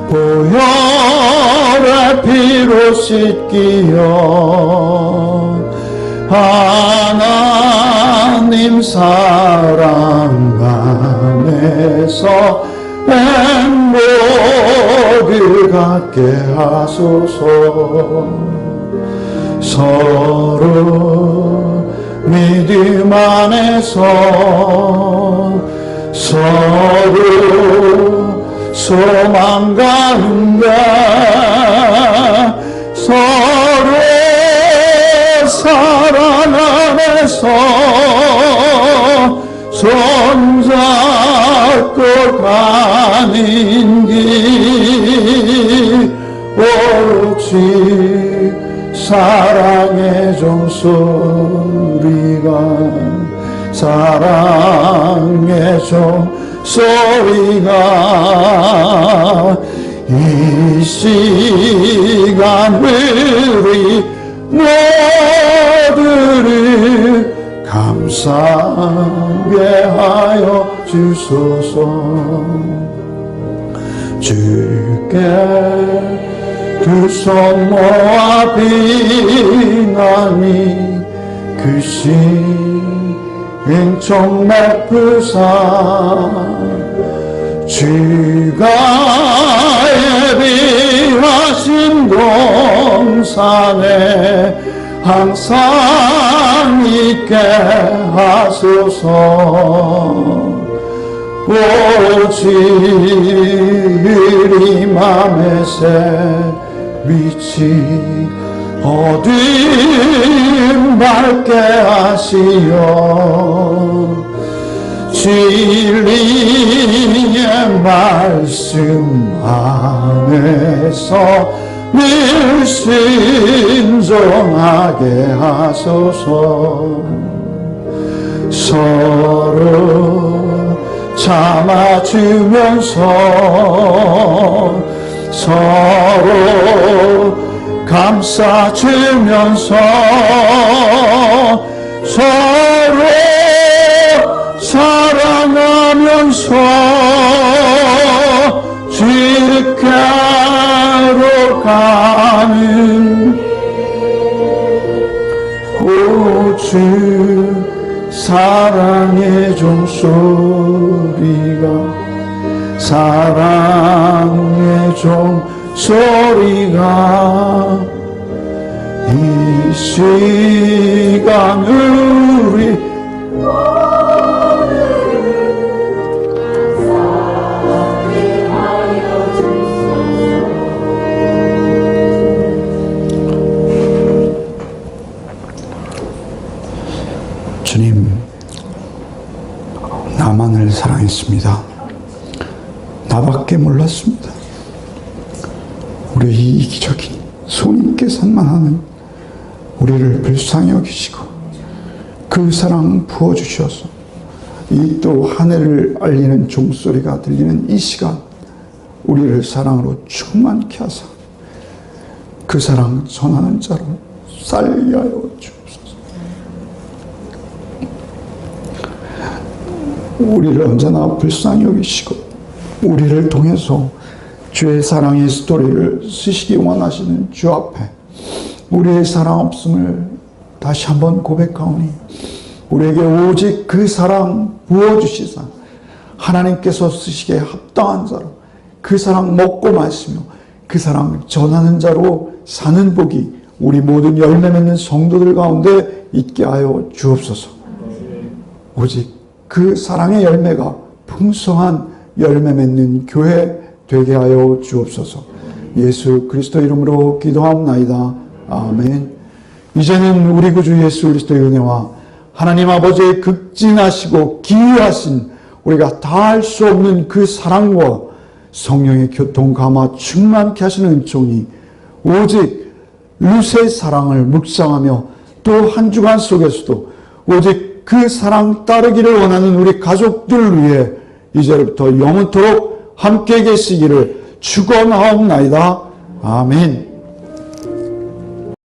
보혈의 피로 씻기어 하나님 사랑 안에서 행복을 갖게 하소서. 서로 믿음 안에서 서로 소망 가운데 서로 사랑 안에서 손잡고 가는 길 오직 사랑의 종소리가 사랑의 종소리가 이 시간 우리 모두를 감사하게 하여 주소서. 주께 두 손 모아 비나니 그 신 은총 베푸사 주가 예비하신 동산에 항상 있게 하소서. 오직 이 맘의 새 빛이 어둠 밝게 하시어 진리의 말씀 안에서 늘 순종하게 하소서. 서로 참아주면서 서로 감싸주면서 서로 사랑하면서 주께로 가는 오주 사랑의 종소리가 사랑의 종소리가 이 시간 우리 주님, 나만을 사랑했습니다. 나밖에 몰랐습니다. 우리의 이기적인 손님께서만 하는 우리를 불쌍히 여기시고 그 사랑 부어주셔서 이 또 하늘을 알리는 종소리가 들리는 이 시간 우리를 사랑으로 충만케 하사 그 사랑 전하는 자로 살게 하여 주옵소서. 우리를 언제나 불쌍히 여기시고 우리를 통해서 주의 사랑의 스토리를 쓰시기 원하시는 주 앞에 우리의 사랑 없음을 다시 한번 고백하오니 우리에게 오직 그 사랑 부어주시사 하나님께서 쓰시기에 합당한 자로 그 사랑 먹고 마시며 그 사랑 전하는 자로 사는 복이 우리 모든 열매 맺는 성도들 가운데 있게 하여 주옵소서. 오직 그 사랑의 열매가 풍성한 열매 맺는 교회 되게 하여 주옵소서. 예수 그리스도 이름으로 기도하옵나이다. 아멘. 이제는 우리 구주 예수 그리스도의 은혜와 하나님 아버지의 극진하시고 기이하신 우리가 다할 수 없는 그 사랑과 성령의 교통 감화 충만케 하시는 은총이 오직 루세의 사랑을 묵상하며 또 한 주간 속에서도 오직 그 사랑 따르기를 원하는 우리 가족들 위해 이제부터 영원토록 함께 계시기를 축원하옵나이다. 아멘.